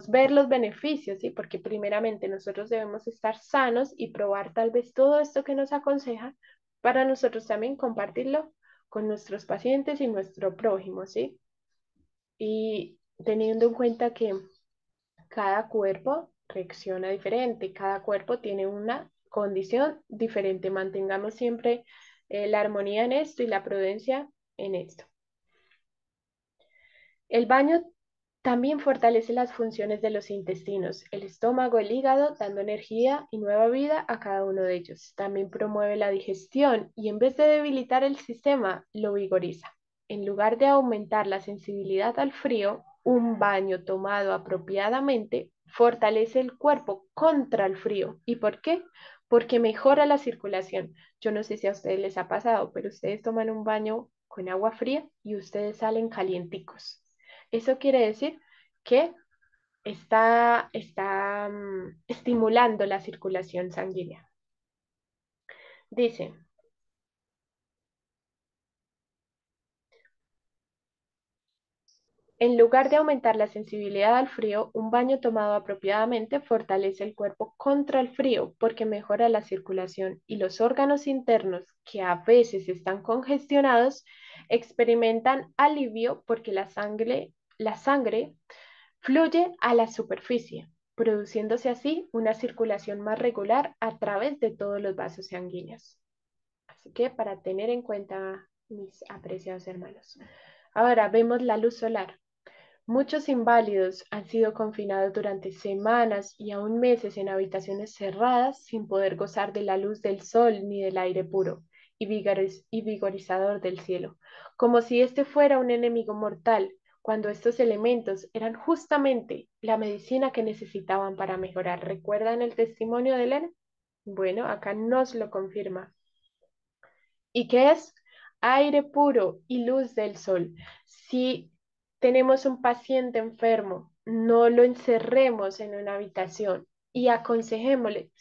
ver los beneficios, ¿sí? Porque primeramente nosotros debemos estar sanos y probar tal vez todo esto que nos aconseja para nosotros también compartirlo con nuestros pacientes y nuestro prójimo, ¿sí? Y teniendo en cuenta que cada cuerpo reacciona diferente, cada cuerpo tiene una condición diferente. Mantengamos siempre la armonía en esto y la prudencia en esto. El baño también fortalece las funciones de los intestinos, el estómago, el hígado, dando energía y nueva vida a cada uno de ellos. También promueve la digestión y en vez de debilitar el sistema, lo vigoriza. En lugar de aumentar la sensibilidad al frío, un baño tomado apropiadamente fortalece el cuerpo contra el frío. ¿Y por qué? Porque mejora la circulación. Yo no sé si a ustedes les ha pasado, pero ustedes toman un baño con agua fría y ustedes salen calienticos. Eso quiere decir que está estimulando la circulación sanguínea. Dice, en lugar de aumentar la sensibilidad al frío, un baño tomado apropiadamente fortalece el cuerpo contra el frío porque mejora la circulación y los órganos internos, que a veces están congestionados, experimentan alivio porque la sangre fluye a la superficie, produciéndose así una circulación más regular a través de todos los vasos sanguíneos. Así que para tener en cuenta, mis apreciados hermanos. Ahora vemos la luz solar. Muchos inválidos han sido confinados durante semanas y aún meses en habitaciones cerradas sin poder gozar de la luz del sol ni del aire puro y vigorizador del cielo, como si este fuera un enemigo mortal, cuando estos elementos eran justamente la medicina que necesitaban para mejorar. ¿Recuerdan el testimonio de Elena? Bueno, acá nos lo confirma. ¿Y qué es? Aire puro y luz del sol. Si tenemos un paciente enfermo, no lo encerremos en una habitación y aconsejémosle,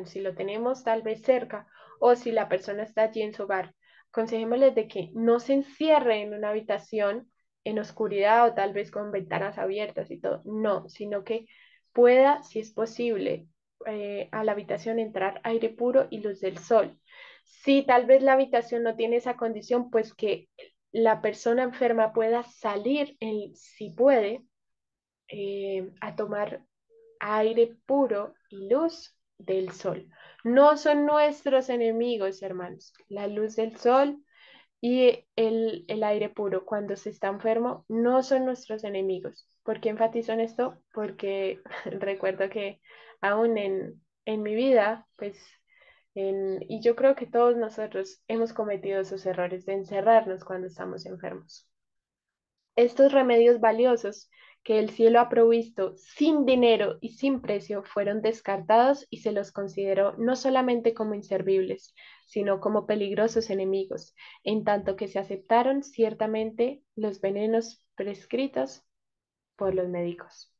si lo tenemos tal vez cerca o si la persona está allí en su hogar, aconsejémosle de que no se encierre en una habitación en oscuridad o tal vez con ventanas abiertas y todo, no, sino que pueda, si es posible, a la habitación entrar aire puro y luz del sol. Si tal vez la habitación no tiene esa condición, pues que la persona enferma pueda salir, si puede, a tomar aire puro y luz del sol. No son nuestros enemigos, hermanos. La luz del sol y el aire puro cuando se está enfermo no son nuestros enemigos. ¿Por qué enfatizo en esto? Porque recuerdo que aún en mi vida, pues, y yo creo que todos nosotros hemos cometido esos errores de encerrarnos cuando estamos enfermos. Estos remedios valiosos que el cielo ha provisto sin dinero y sin precio fueron descartados y se los consideró no solamente como inservibles, sino como peligrosos enemigos, en tanto que se aceptaron ciertamente los venenos prescritos por los médicos.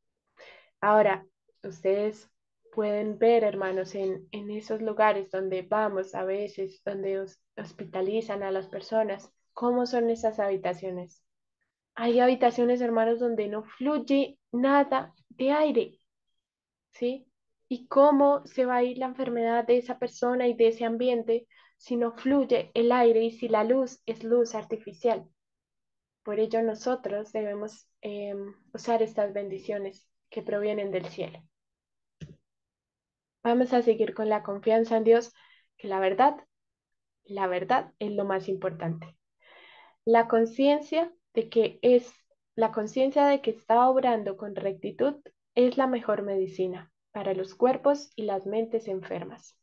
Ahora, ustedes pueden ver, hermanos, en esos lugares donde vamos a veces, donde hospitalizan a las personas, cómo son esas habitaciones. Hay habitaciones, hermanos, donde no fluye nada de aire, ¿sí? ¿Y cómo se va a ir la enfermedad de esa persona y de ese ambiente si no fluye el aire y si la luz es luz artificial? Por ello nosotros debemos usar estas bendiciones que provienen del cielo. Vamos a seguir con la confianza en Dios, que la verdad es lo más importante. La conciencia de que es la conciencia de que está obrando con rectitud es la mejor medicina para los cuerpos y las mentes enfermas.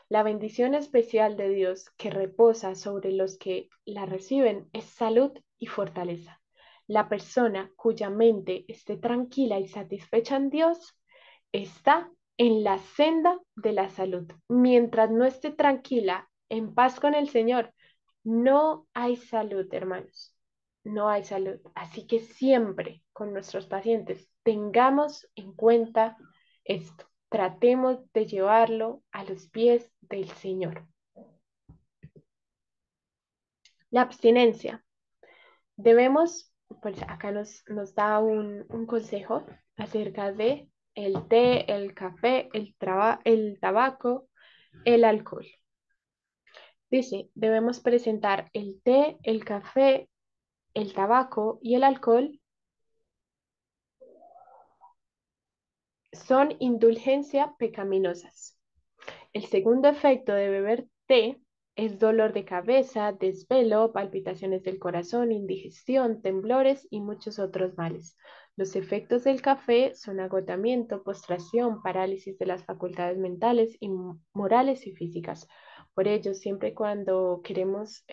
La bendición especial de Dios que reposa sobre los que la reciben es salud y fortaleza. La persona cuya mente esté tranquila y satisfecha en Dios está en la senda de la salud. Mientras no esté tranquila, en paz con el Señor, no hay salud, hermanos. No hay salud. Así que siempre con nuestros pacientes tengamos en cuenta esto. Tratemos de llevarlo a los pies del Señor. La abstinencia. Debemos, pues acá nos da un consejo acerca de el té, el café, el tabaco, el alcohol. Dice, debemos presentar el té, el café, el tabaco y el alcohol son indulgencia pecaminosas. El segundo efecto de beber té es dolor de cabeza, desvelo, palpitaciones del corazón, indigestión, temblores y muchos otros males. Los efectos del café son agotamiento, postración, parálisis de las facultades mentales y morales y físicas. Por ello, siempre cuando queremos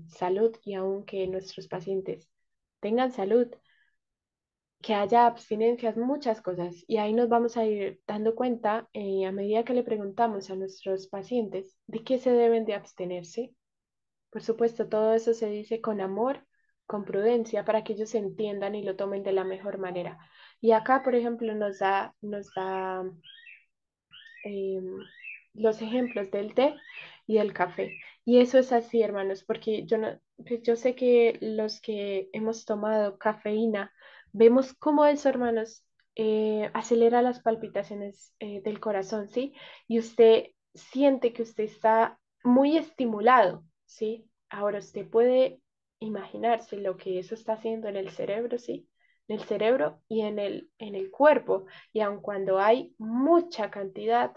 salud y aunque nuestros pacientes tengan salud, que haya abstinencias, muchas cosas. Y ahí nos vamos a ir dando cuenta a medida que le preguntamos a nuestros pacientes de qué se deben de abstenerse. Por supuesto, todo eso se dice con amor, con prudencia, para que ellos entiendan y lo tomen de la mejor manera. Y acá, por ejemplo, nos da eh, los ejemplos del té y del café. Y eso es así, hermanos, porque yo, no, pues yo sé que los que hemos tomado cafeína, vemos cómo eso, hermanos, acelera las palpitaciones del corazón, ¿sí? Y usted siente que usted está muy estimulado, ¿sí? Ahora usted puede imaginarse lo que eso está haciendo en el cerebro, ¿sí? En el cerebro y en el cuerpo. Y aun cuando hay mucha cantidad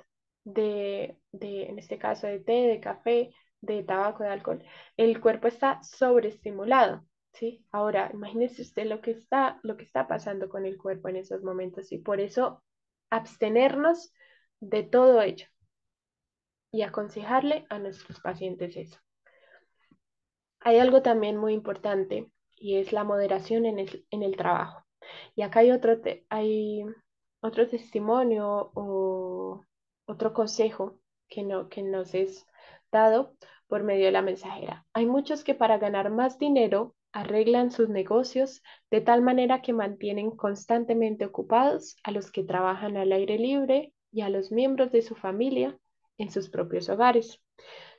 en este caso, de té, de café, de tabaco, de alcohol, el cuerpo está sobreestimulado, ¿sí? Ahora, imagínese usted lo que está pasando con el cuerpo en esos momentos y por eso abstenernos de todo ello y aconsejarle a nuestros pacientes eso. Hay algo también muy importante y es la moderación en el trabajo. Y acá hay otro testimonio o otro consejo que nos es dado por medio de la mensajera. Hay muchos que para ganar más dinero arreglan sus negocios de tal manera que mantienen constantemente ocupados a los que trabajan al aire libre y a los miembros de su familia en sus propios hogares.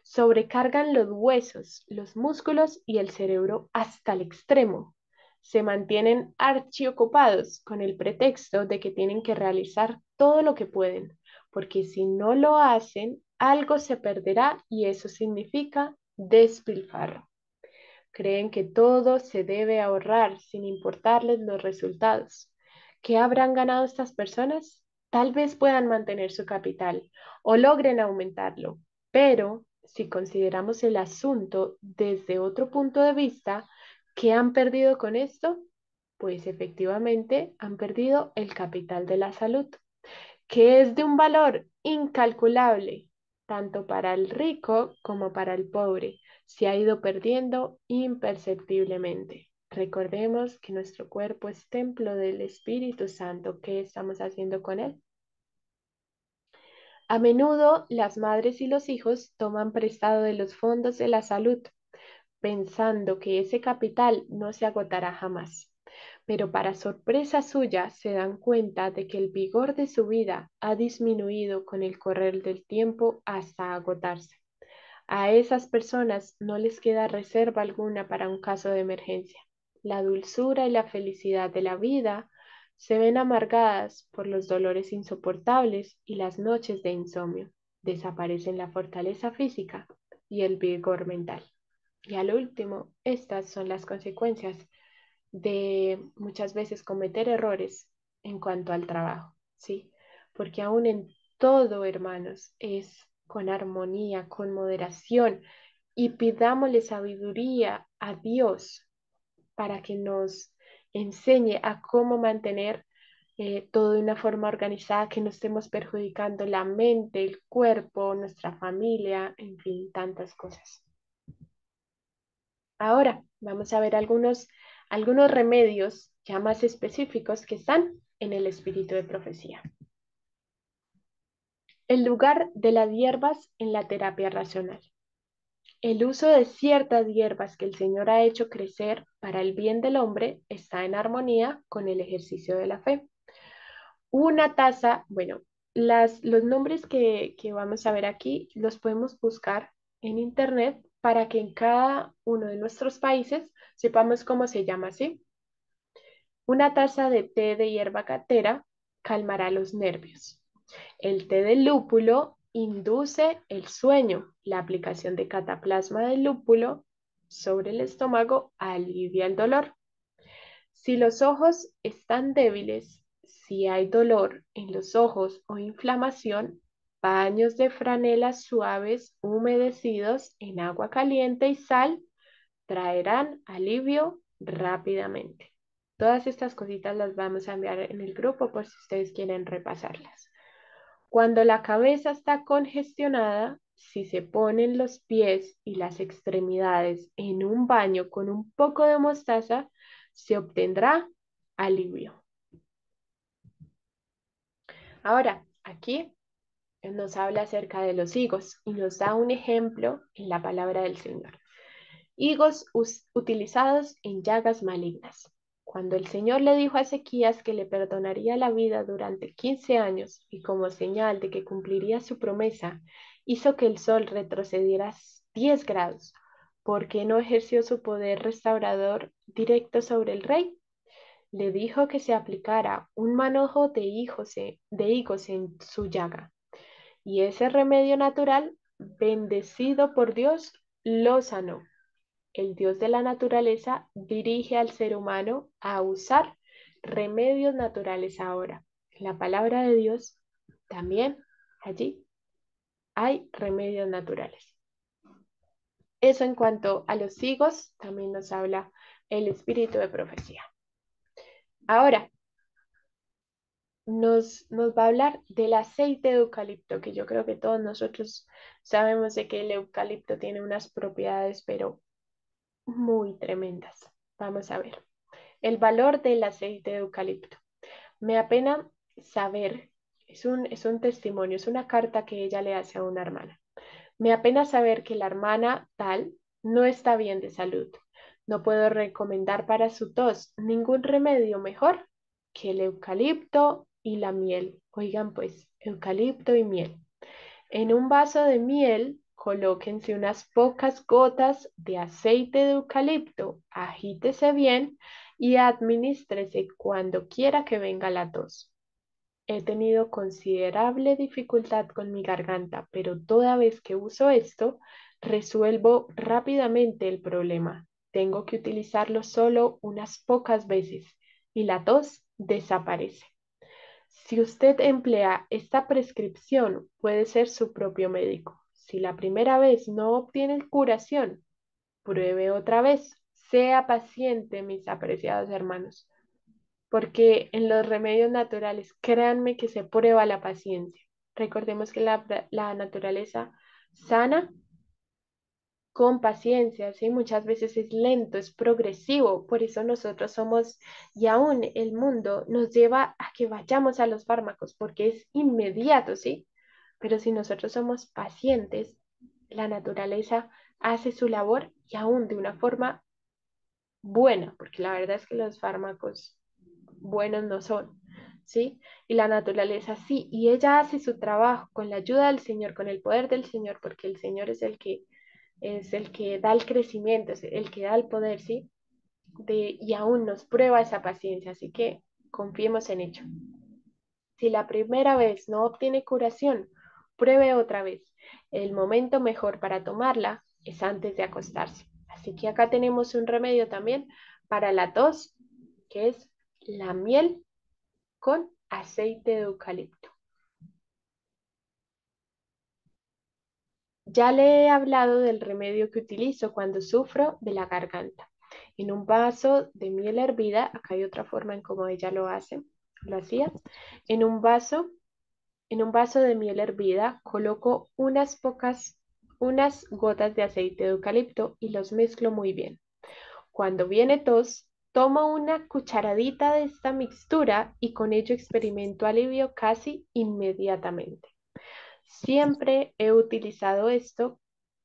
Sobrecargan los huesos, los músculos y el cerebro hasta el extremo. Se mantienen archiocupados con el pretexto de que tienen que realizar todo lo que pueden, porque si no lo hacen, algo se perderá y eso significa despilfarro. Creen que todo se debe ahorrar sin importarles los resultados. ¿Qué habrán ganado estas personas? Tal vez puedan mantener su capital o logren aumentarlo, pero si consideramos el asunto desde otro punto de vista, ¿qué han perdido con esto? Pues efectivamente han perdido el capital de la salud, que es de un valor incalculable, tanto para el rico como para el pobre. Se ha ido perdiendo imperceptiblemente. Recordemos que nuestro cuerpo es templo del Espíritu Santo. ¿Qué estamos haciendo con él? A menudo las madres y los hijos toman prestado de los fondos de la salud, pensando que ese capital no se agotará jamás. Pero para sorpresa suya se dan cuenta de que el vigor de su vida ha disminuido con el correr del tiempo hasta agotarse. A esas personas no les queda reserva alguna para un caso de emergencia. La dulzura y la felicidad de la vida se ven amargadas por los dolores insoportables y las noches de insomnio. Desaparecen la fortaleza física y el vigor mental. Y al último, estas son las consecuencias de muchas veces cometer errores en cuanto al trabajo, ¿sí? Porque aún en todo, hermanos, es con armonía, con moderación y pidámosle sabiduría a Dios para que nos enseñe a cómo mantener todo de una forma organizada, que no estemos perjudicando la mente, el cuerpo, nuestra familia, en fin, tantas cosas. Ahora vamos a ver algunos remedios ya más específicos que están en el espíritu de profecía. El lugar de las hierbas en la terapia racional. El uso de ciertas hierbas que el Señor ha hecho crecer para el bien del hombre está en armonía con el ejercicio de la fe. Una taza, bueno, los nombres que vamos a ver aquí los podemos buscar en internet para que en cada uno de nuestros países sepamos cómo se llama, ¿sí? Una taza de té de hierba catera calmará los nervios. El té de lúpulo induce el sueño. La aplicación de cataplasma del lúpulo sobre el estómago alivia el dolor. Si los ojos están débiles, si hay dolor en los ojos o inflamación, baños de franela suaves humedecidos en agua caliente y sal traerán alivio rápidamente. Todas estas cositas las vamos a enviar en el grupo por si ustedes quieren repasarlas. Cuando la cabeza está congestionada, si se ponen los pies y las extremidades en un baño con un poco de mostaza, se obtendrá alivio. Ahora, aquí nos habla acerca de los higos y nos da un ejemplo en la palabra del Señor. Higos utilizados en llagas malignas. Cuando el Señor le dijo a Ezequías que le perdonaría la vida durante 15 años y como señal de que cumpliría su promesa, hizo que el sol retrocediera 10 grados, porque no ejerció su poder restaurador directo sobre el rey. Le dijo que se aplicara un manojo de higos en su llaga, y ese remedio natural, bendecido por Dios, lo sanó. El Dios de la naturaleza dirige al ser humano a usar remedios naturales ahora. En la palabra de Dios también allí hay remedios naturales. Eso en cuanto a los higos, también nos habla el espíritu de profecía. Ahora, nos va a hablar del aceite de eucalipto, que yo creo que todos nosotros sabemos de que el eucalipto tiene unas propiedades, pero muy tremendas. Vamos a ver. El valor del aceite de eucalipto. Me apena saber, es un testimonio, es una carta que ella le hace a una hermana. Me apena saber que la hermana tal no está bien de salud. No puedo recomendar para su tos ningún remedio mejor que el eucalipto y la miel. Oigan pues, eucalipto y miel. En un vaso de miel, colóquense unas pocas gotas de aceite de eucalipto, agítese bien y administrese cuando quiera que venga la tos. He tenido considerable dificultad con mi garganta, pero toda vez que uso esto, resuelvo rápidamente el problema. Tengo que utilizarlo solo unas pocas veces y la tos desaparece. Si usted emplea esta prescripción, puede ser su propio médico. Si la primera vez no obtiene curación, pruebe otra vez. Sea paciente, mis apreciados hermanos, porque en los remedios naturales, créanme que se prueba la paciencia. Recordemos que la naturaleza sana con paciencia, ¿sí? Muchas veces es lento, es progresivo, por eso nosotros somos, y aún el mundo nos lleva a que vayamos a los fármacos, porque es inmediato, ¿sí? Pero si nosotros somos pacientes, la naturaleza hace su labor y aún de una forma buena, porque la verdad es que los fármacos buenos no son, ¿sí? Y la naturaleza sí, y ella hace su trabajo con la ayuda del Señor, con el poder del Señor, porque el Señor es el que da el crecimiento, es el que da el poder, ¿sí? Y aún nos prueba esa paciencia, así que confiemos en ello. Si la primera vez no obtiene curación, pruebe otra vez. El momento mejor para tomarla es antes de acostarse. Así que acá tenemos un remedio también para la tos, que es la miel con aceite de eucalipto. Ya le he hablado del remedio que utilizo cuando sufro de la garganta. En un vaso de miel hervida, acá hay otra forma en cómo ella lo hacía. En un vaso, en un vaso de miel hervida coloco unas gotas de aceite de eucalipto y los mezclo muy bien. Cuando viene tos, tomo una cucharadita de esta mixtura y con ello experimento alivio casi inmediatamente. Siempre he utilizado esto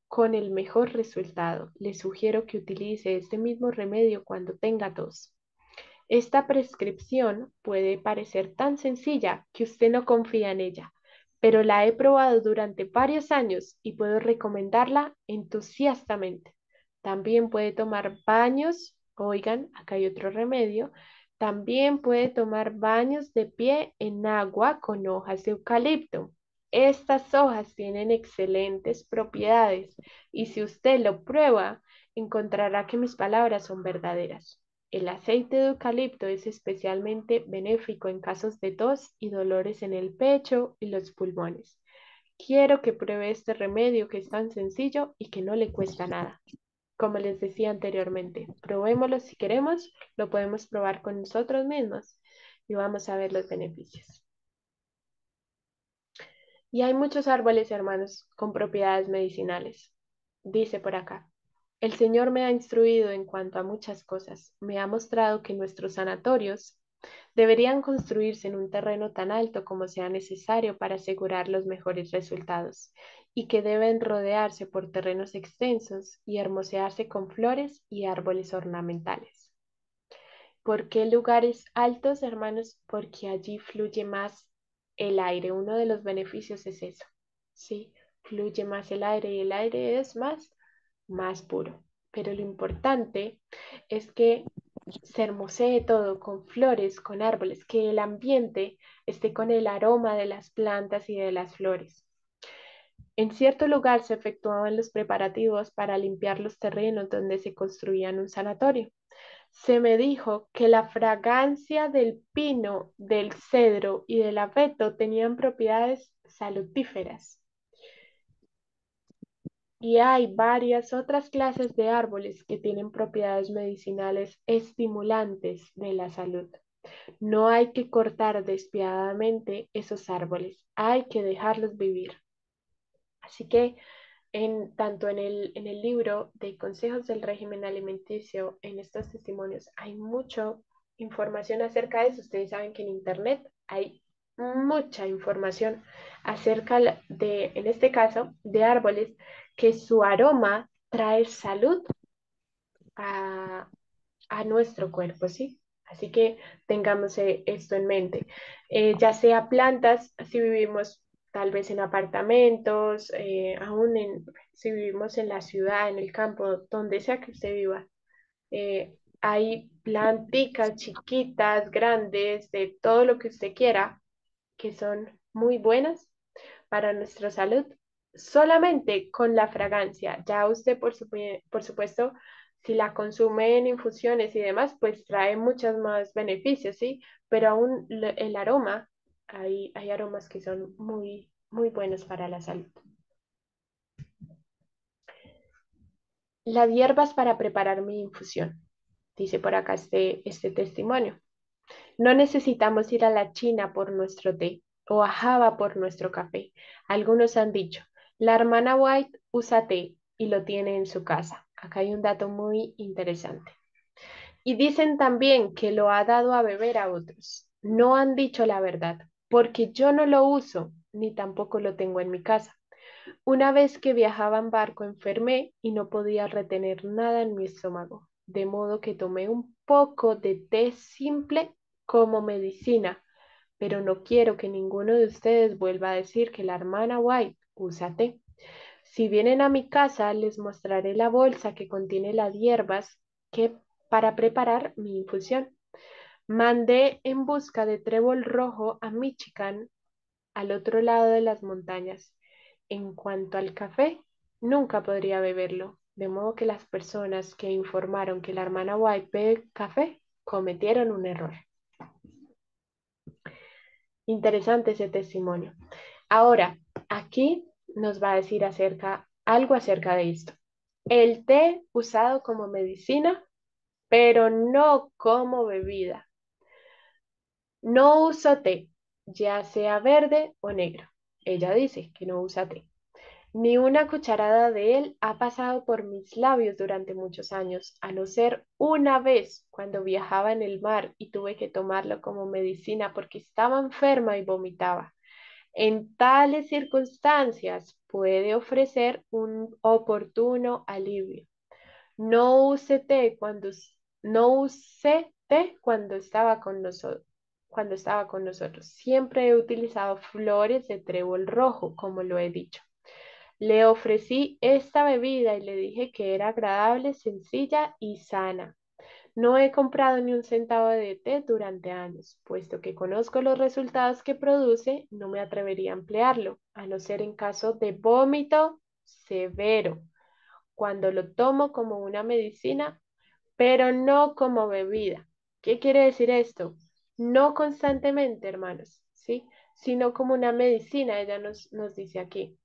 con el mejor resultado. Le sugiero que utilice este mismo remedio cuando tenga tos. Esta prescripción puede parecer tan sencilla que usted no confía en ella, pero la he probado durante varios años y puedo recomendarla entusiastamente. También puede tomar baños, oigan, acá hay otro remedio, también puede tomar baños de pie en agua con hojas de eucalipto. Estas hojas tienen excelentes propiedades y si usted lo prueba, encontrará que mis palabras son verdaderas. El aceite de eucalipto es especialmente benéfico en casos de tos y dolores en el pecho y los pulmones. Quiero que pruebe este remedio que es tan sencillo y que no le cuesta nada. Como les decía anteriormente, probémoslo si queremos, lo podemos probar con nosotros mismos y vamos a ver los beneficios. Y hay muchos árboles, hermanos, con propiedades medicinales. Dice por acá, el Señor me ha instruido en cuanto a muchas cosas. Me ha mostrado que nuestros sanatorios deberían construirse en un terreno tan alto como sea necesario para asegurar los mejores resultados y que deben rodearse por terrenos extensos y hermosearse con flores y árboles ornamentales. ¿Por qué lugares altos, hermanos? Porque allí fluye más el aire. Uno de los beneficios es eso, ¿sí? Fluye más el aire y el aire es más puro. Pero lo importante es que se hermosee todo con flores, con árboles, que el ambiente esté con el aroma de las plantas y de las flores. En cierto lugar se efectuaban los preparativos para limpiar los terrenos donde se construían un sanatorio. Se me dijo que la fragancia del pino, del cedro y del abeto tenían propiedades salutíferas. Y hay varias otras clases de árboles que tienen propiedades medicinales estimulantes de la salud. No hay que cortar despiadadamente esos árboles, hay que dejarlos vivir. Así que tanto en el libro de Consejos del Régimen Alimenticio, en estos testimonios, hay mucha información acerca de eso. Ustedes saben que en Internet hay mucha información acerca de, en este caso, de árboles que su aroma trae salud a, a nuestro cuerpo, ¿sí? Así que tengamos esto en mente. Ya sea plantas, si vivimos tal vez en apartamentos, si vivimos en la ciudad, en el campo, donde sea que usted viva, hay planticas chiquitas, grandes, de todo lo que usted quiera, que son muy buenas para nuestra salud solamente con la fragancia. Ya usted, por supuesto, si la consume en infusiones y demás, pues trae muchos más beneficios, ¿sí? Pero aún el aroma, hay aromas que son muy, muy buenos para la salud. Las hierbas para preparar mi infusión, dice por acá este testimonio. No necesitamos ir a la China por nuestro té o a Java por nuestro café. Algunos han dicho, la hermana White usa té y lo tiene en su casa. Acá hay un dato muy interesante. Y dicen también que lo ha dado a beber a otros. No han dicho la verdad, porque yo no lo uso, ni tampoco lo tengo en mi casa. Una vez que viajaba en barco enfermé y no podía retener nada en mi estómago, de modo que tomé un poco de té simple como medicina, pero no quiero que ninguno de ustedes vuelva a decir que la hermana White usa té. Si vienen a mi casa, les mostraré la bolsa que contiene las hierbas que para preparar mi infusión. Mandé en busca de trébol rojo a Michigan, al otro lado de las montañas. En cuanto al café, nunca podría beberlo, de modo que las personas que informaron que la hermana White bebe café cometieron un error. Interesante ese testimonio. Ahora, aquí nos va a decir algo acerca de esto. El té usado como medicina, pero no como bebida. No uso té, ya sea verde o negro. Ella dice que no usa té. Ni una cucharada de él ha pasado por mis labios durante muchos años, a no ser una vez cuando viajaba en el mar y tuve que tomarlo como medicina porque estaba enferma y vomitaba. En tales circunstancias puede ofrecer un oportuno alivio. No usé té cuando, no usé té cuando estaba con nosotros. Siempre he utilizado flores de trébol rojo, como lo he dicho. Le ofrecí esta bebida y le dije que era agradable, sencilla y sana. No he comprado ni un centavo de té durante años, puesto que conozco los resultados que produce, no me atrevería a emplearlo, a no ser en caso de vómito severo, cuando lo tomo como una medicina, pero no como bebida. ¿Qué quiere decir esto? No constantemente, hermanos, ¿sí? Sino como una medicina, ella nos dice aquí.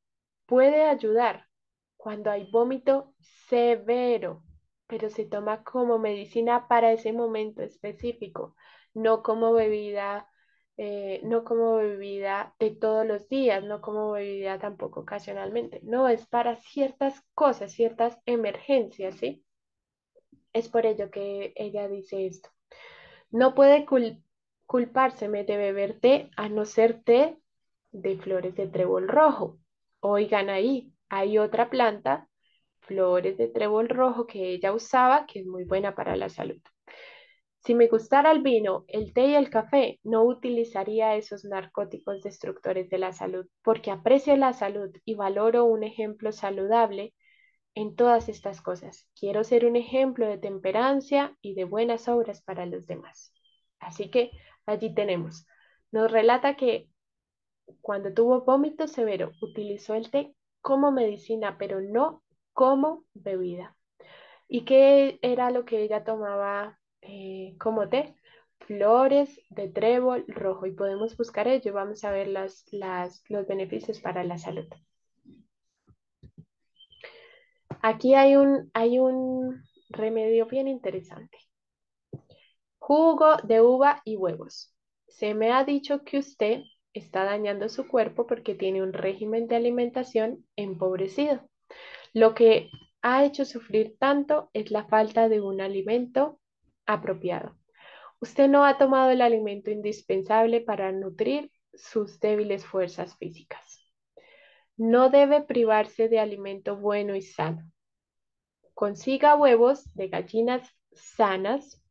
Puede ayudar cuando hay vómito severo, pero se toma como medicina para ese momento específico, no como bebida, no como bebida de todos los días, no como bebida tampoco ocasionalmente. No, es para ciertas cosas, ciertas emergencias, ¿sí? Es por ello que ella dice esto. No puede culpárseme de beber té a no ser té de flores de trébol rojo. Oigan ahí, hay otra planta, flores de trébol rojo que ella usaba, que es muy buena para la salud. Si me gustara el vino, el té y el café, no utilizaría esos narcóticos destructores de la salud, porque aprecio la salud y valoro un ejemplo saludable en todas estas cosas. Quiero ser un ejemplo de temperancia y de buenas obras para los demás. Así que allí tenemos. Nos relata que cuando tuvo vómito severo utilizó el té como medicina, pero no como bebida. ¿Y qué era lo que ella tomaba como té? Flores de trébol rojo. Y podemos buscar ello y vamos a ver los beneficios para la salud. Aquí hay un remedio bien interesante. Jugo de uva y huevos. Se me ha dicho que usted está dañando su cuerpo porque tiene un régimen de alimentación empobrecido. Lo que ha hecho sufrir tanto es la falta de un alimento apropiado. Usted no ha tomado el alimento indispensable para nutrir sus débiles fuerzas físicas. No debe privarse de alimento bueno y sano. Consiga huevos de gallinas sanas,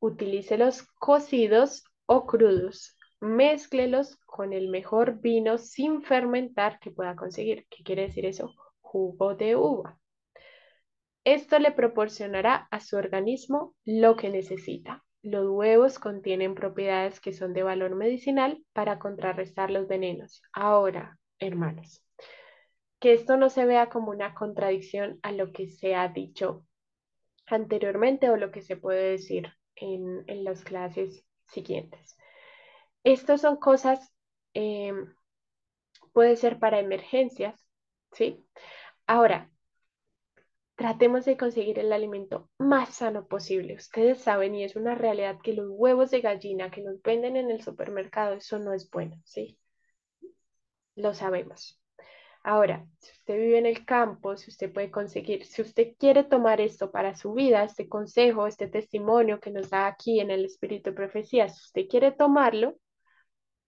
utilícelos cocidos o crudos. Mézclelos con el mejor vino sin fermentar que pueda conseguir. ¿Qué quiere decir eso? Jugo de uva. Esto le proporcionará a su organismo lo que necesita. Los huevos contienen propiedades que son de valor medicinal para contrarrestar los venenos. Ahora, hermanos, que esto no se vea como una contradicción a lo que se ha dicho anteriormente o lo que se puede decir en las clases siguientes. Estas son cosas, eh, puede ser para emergencias, ¿sí? Ahora, tratemos de conseguir el alimento más sano posible. Ustedes saben, y es una realidad, que los huevos de gallina que nos venden en el supermercado, eso no es bueno, ¿sí? Lo sabemos. Ahora, si usted vive en el campo, si usted puede conseguir, si usted quiere tomar esto para su vida, este consejo, este testimonio que nos da aquí en el Espíritu de Profecía, si usted quiere tomarlo,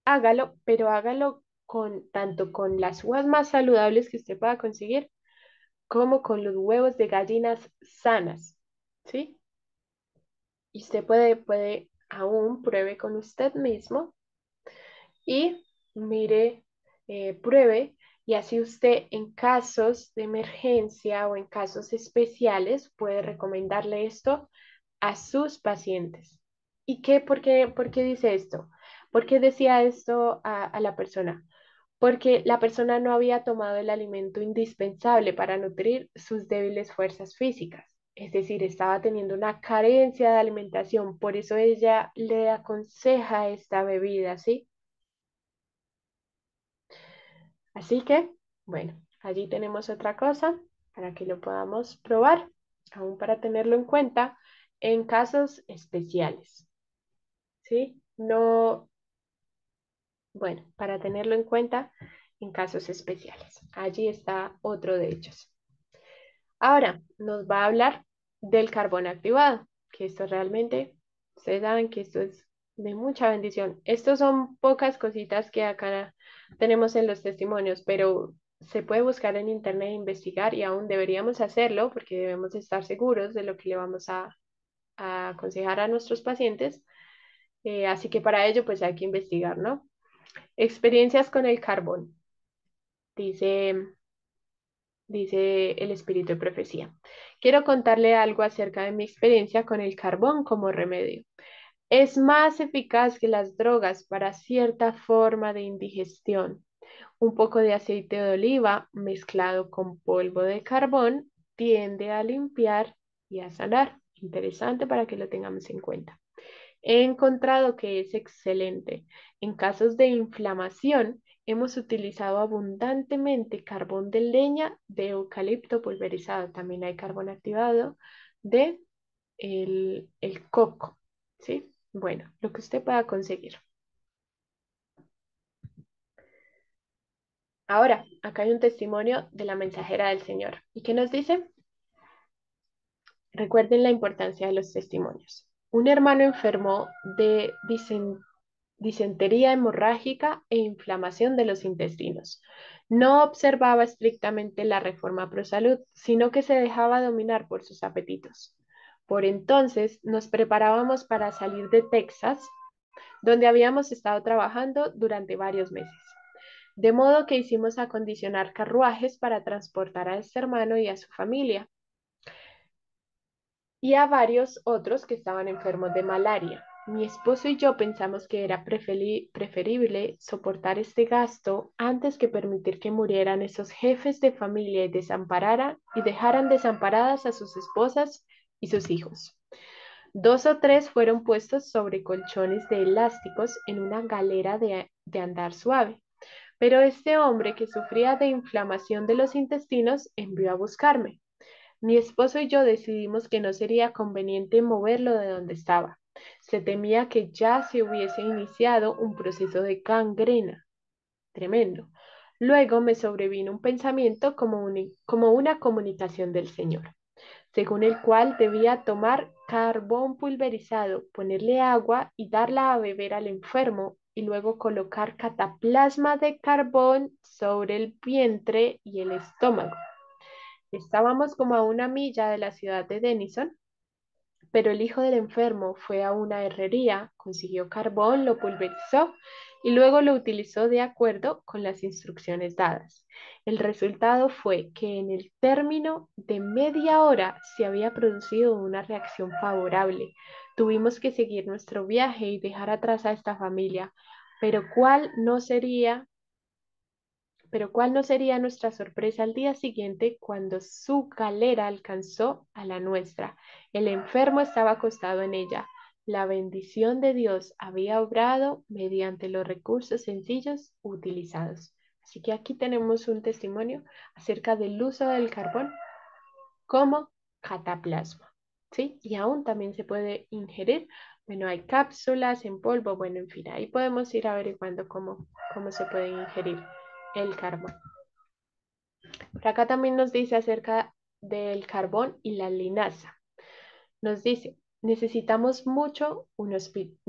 hágalo, pero hágalo con tanto con las uvas más saludables que usted pueda conseguir, como con los huevos de gallinas sanas, ¿sí? Y usted puede aún pruebe con usted mismo y mire, pruebe, y así usted en casos de emergencia o en casos especiales puede recomendarle esto a sus pacientes. ¿Y qué? ¿Por qué dice esto? ¿Por qué decía esto a la persona? Porque la persona no había tomado el alimento indispensable para nutrir sus débiles fuerzas físicas. Es decir, estaba teniendo una carencia de alimentación, por eso ella le aconseja esta bebida, ¿sí? Así que, bueno, allí tenemos otra cosa para que lo podamos probar, aún para tenerlo en cuenta en casos especiales, ¿sí? No, bueno, para tenerlo en cuenta en casos especiales. Allí está otro de ellos. Ahora nos va a hablar del carbón activado, que esto realmente, ustedes saben que esto es de mucha bendición. Estos son pocas cositas que acá tenemos en los testimonios, pero se puede buscar en internet e investigar y aún deberíamos hacerlo porque debemos estar seguros de lo que le vamos a aconsejar a nuestros pacientes. Así que para ello pues hay que investigar, ¿no? Experiencias con el carbón, dice dice el espíritu de profecía. Quiero contarle algo acerca de mi experiencia con el carbón como remedio. Es más eficaz que las drogas para cierta forma de indigestión. Un poco de aceite de oliva mezclado con polvo de carbón tiende a limpiar y a sanar. Interesante para que lo tengamos en cuenta. He encontrado que es excelente. En casos de inflamación, hemos utilizado abundantemente carbón de leña de eucalipto pulverizado. También hay carbón activado de el coco, ¿sí? Bueno, lo que usted pueda conseguir. Ahora, acá hay un testimonio de la mensajera del Señor. ¿Y qué nos dice? Recuerden la importancia de los testimonios. Un hermano enfermó de disentería hemorrágica e inflamación de los intestinos. No observaba estrictamente la reforma ProSalud, sino que se dejaba dominar por sus apetitos. Por entonces nos preparábamos para salir de Texas, donde habíamos estado trabajando durante varios meses. De modo que hicimos acondicionar carruajes para transportar a este hermano y a su familia y a varios otros que estaban enfermos de malaria. Mi esposo y yo pensamos que era preferible soportar este gasto antes que permitir que murieran esos jefes de familia y dejaran desamparadas a sus esposas y sus hijos. Dos o tres fueron puestos sobre colchones de elásticos en una galera de andar suave. Pero este hombre que sufría de inflamación de los intestinos envió a buscarme. Mi esposo y yo decidimos que no sería conveniente moverlo de donde estaba. Se temía que ya se hubiese iniciado un proceso de gangrena. Tremendo. Luego me sobrevino un pensamiento como una comunicación del Señor, según el cual debía tomar carbón pulverizado, ponerle agua y darla a beber al enfermo y luego colocar cataplasma de carbón sobre el vientre y el estómago. Estábamos como a una milla de la ciudad de Denison, Pero el hijo del enfermo fue a una herrería, consiguió carbón, lo pulverizó y luego lo utilizó de acuerdo con las instrucciones dadas. El resultado fue que en el término de media hora se había producido una reacción favorable. Tuvimos que seguir nuestro viaje y dejar atrás a esta familia, pero cuál no sería nuestra sorpresa al día siguiente cuando su galera alcanzó a la nuestra. El enfermo estaba acostado en ella. La bendición de Dios había obrado mediante los recursos sencillos utilizados. Así que aquí tenemos un testimonio acerca del uso del carbón como cataplasma, ¿sí? Y aún también se puede ingerir. Bueno, hay cápsulas en polvo, bueno, en fin, ahí podemos ir averiguando cómo se puede ingerir el carbón. Por acá también nos dice acerca del carbón y la linaza. Nos dice, necesitamos mucho un hospital.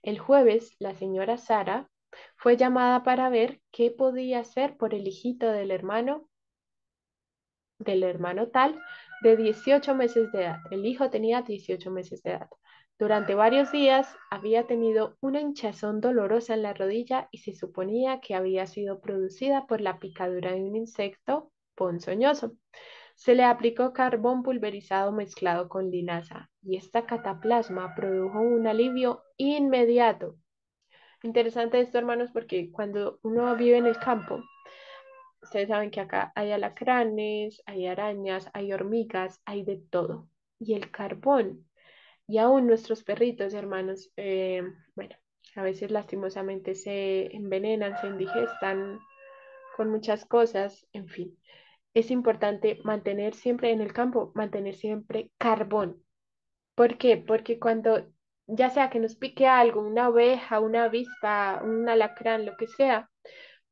El jueves, la señora Sara fue llamada para ver qué podía hacer por el hijito del hermano tal de 18 meses de edad. El hijo tenía 18 meses de edad. Durante varios días había tenido una hinchazón dolorosa en la rodilla y se suponía que había sido producida por la picadura de un insecto ponzoñoso. Se le aplicó carbón pulverizado mezclado con linaza y esta cataplasma produjo un alivio inmediato. Interesante esto, hermanos, porque cuando uno vive en el campo, ustedes saben que acá hay alacranes, hay arañas, hay hormigas, hay de todo. Y el carbón, y aún nuestros perritos, hermanos, bueno, a veces lastimosamente se envenenan, se indigestan con muchas cosas, en fin. Es importante mantener siempre en el campo, mantener siempre carbón. ¿Por qué? Porque cuando, ya sea que nos pique algo, una oveja, una avispa, un alacrán, lo que sea,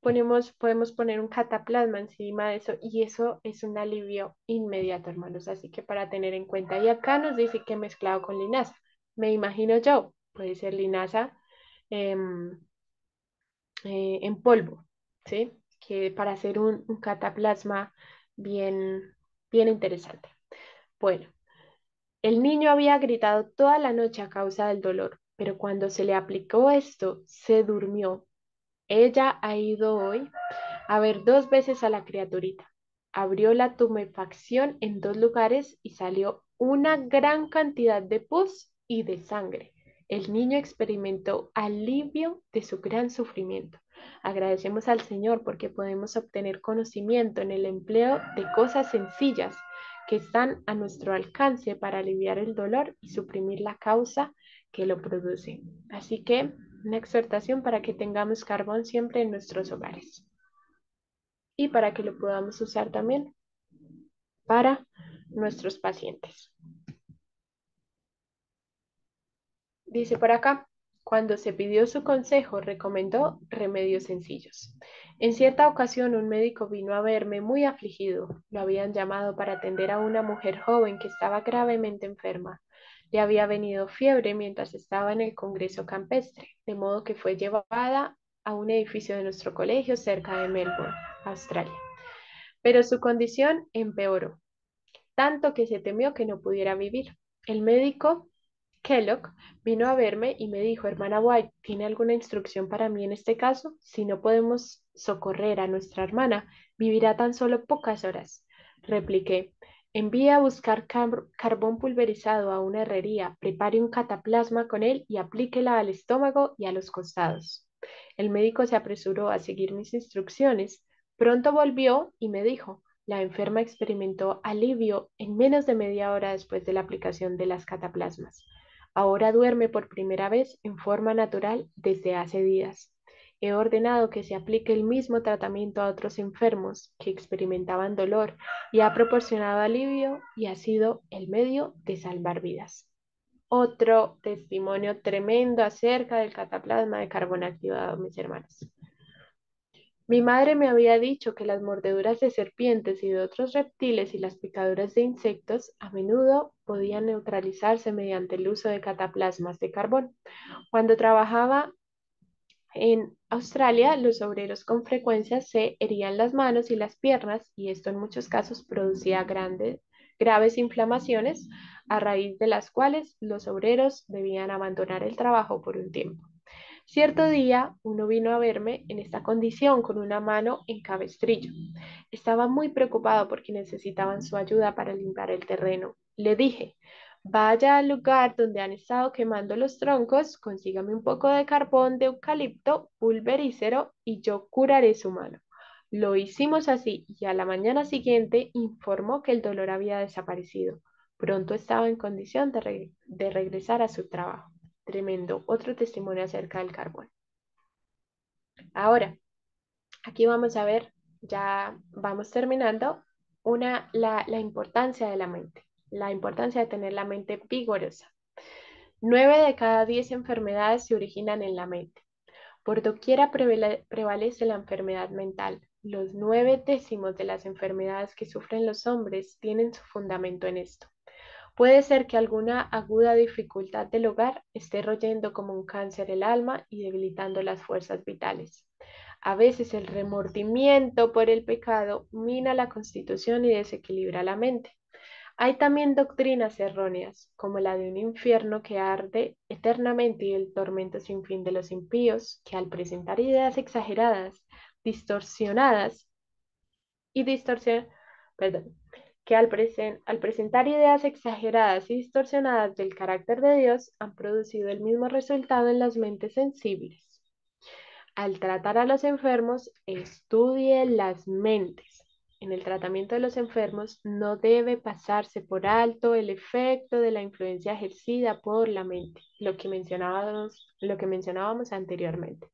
podemos poner un cataplasma encima de eso y eso es un alivio inmediato, hermanos. Así que para tener en cuenta. Y acá nos dice que mezclado con linaza. Me imagino yo, puede ser linaza em, en polvo, ¿sí? Que para hacer un cataplasma bien, bien interesante. Bueno, el niño había gritado toda la noche a causa del dolor, pero cuando se le aplicó esto, se durmió. Ella ha ido hoy a ver 2 veces a la criaturita. Abrió la tumefacción en 2 lugares y salió una gran cantidad de pus y de sangre. El niño experimentó alivio de su gran sufrimiento. Agradecemos al Señor porque podemos obtener conocimiento en el empleo de cosas sencillas que están a nuestro alcance para aliviar el dolor y suprimir la causa que lo produce. Así que una exhortación para que tengamos carbón siempre en nuestros hogares y para que lo podamos usar también para nuestros pacientes. Dice por acá, cuando se pidió su consejo, recomendó remedios sencillos. En cierta ocasión, un médico vino a verme muy afligido. Lo habían llamado para atender a una mujer joven que estaba gravemente enferma. Le había venido fiebre mientras estaba en el Congreso Campestre, de modo que fue llevada a un edificio de nuestro colegio cerca de Melbourne, Australia. Pero su condición empeoró, tanto que se temió que no pudiera vivir. El médico Kellogg vino a verme y me dijo, hermana White, ¿tiene alguna instrucción para mí en este caso? Si no podemos socorrer a nuestra hermana, vivirá tan solo pocas horas. Repliqué, envíe a buscar carbón pulverizado a una herrería, prepare un cataplasma con él y aplíquela al estómago y a los costados. El médico se apresuró a seguir mis instrucciones. Pronto volvió y me dijo, la enferma experimentó alivio en menos de media hora después de la aplicación de las cataplasmas. Ahora duerme por primera vez en forma natural desde hace días. He ordenado que se aplique el mismo tratamiento a otros enfermos que experimentaban dolor y ha proporcionado alivio y ha sido el medio de salvar vidas. Otro testimonio tremendo acerca del cataplasma de carbón activado, mis hermanos. Mi madre me había dicho que las mordeduras de serpientes y de otros reptiles y las picaduras de insectos a menudo podían neutralizarse mediante el uso de cataplasmas de carbón. Cuando trabajaba en Australia, los obreros con frecuencia se herían las manos y las piernas y esto en muchos casos producía graves inflamaciones, a raíz de las cuales los obreros debían abandonar el trabajo por un tiempo. Cierto día, uno vino a verme en esta condición con una mano en cabestrillo. Estaba muy preocupado porque necesitaban su ayuda para limpiar el terreno. Le dije, vaya al lugar donde han estado quemando los troncos, consígame un poco de carbón de eucalipto pulverícero y yo curaré su mano. Lo hicimos así y a la mañana siguiente informó que el dolor había desaparecido. Pronto estaba en condición de regresar a su trabajo. Tremendo, otro testimonio acerca del carbón. Ahora, aquí vamos a ver, ya vamos terminando, la importancia de la mente, la importancia de tener la mente vigorosa. 9 de cada 10 enfermedades se originan en la mente. Por doquiera prevalece la enfermedad mental. Los 9 décimos de las enfermedades que sufren los hombres tienen su fundamento en esto. Puede ser que alguna aguda dificultad del hogar esté royendo como un cáncer el alma y debilitando las fuerzas vitales. A veces el remordimiento por el pecado mina la constitución y desequilibra la mente. Hay también doctrinas erróneas, como la de un infierno que arde eternamente y el tormento sin fin de los impíos, que al presentar ideas exageradas, distorsionadas y distorsion, perdón, que al presentar ideas exageradas y distorsionadas del carácter de Dios han producido el mismo resultado en las mentes sensibles. Al tratar a los enfermos, estudie las mentes. En el tratamiento de los enfermos no debe pasarse por alto el efecto de la influencia ejercida por la mente, lo que mencionábamos anteriormente.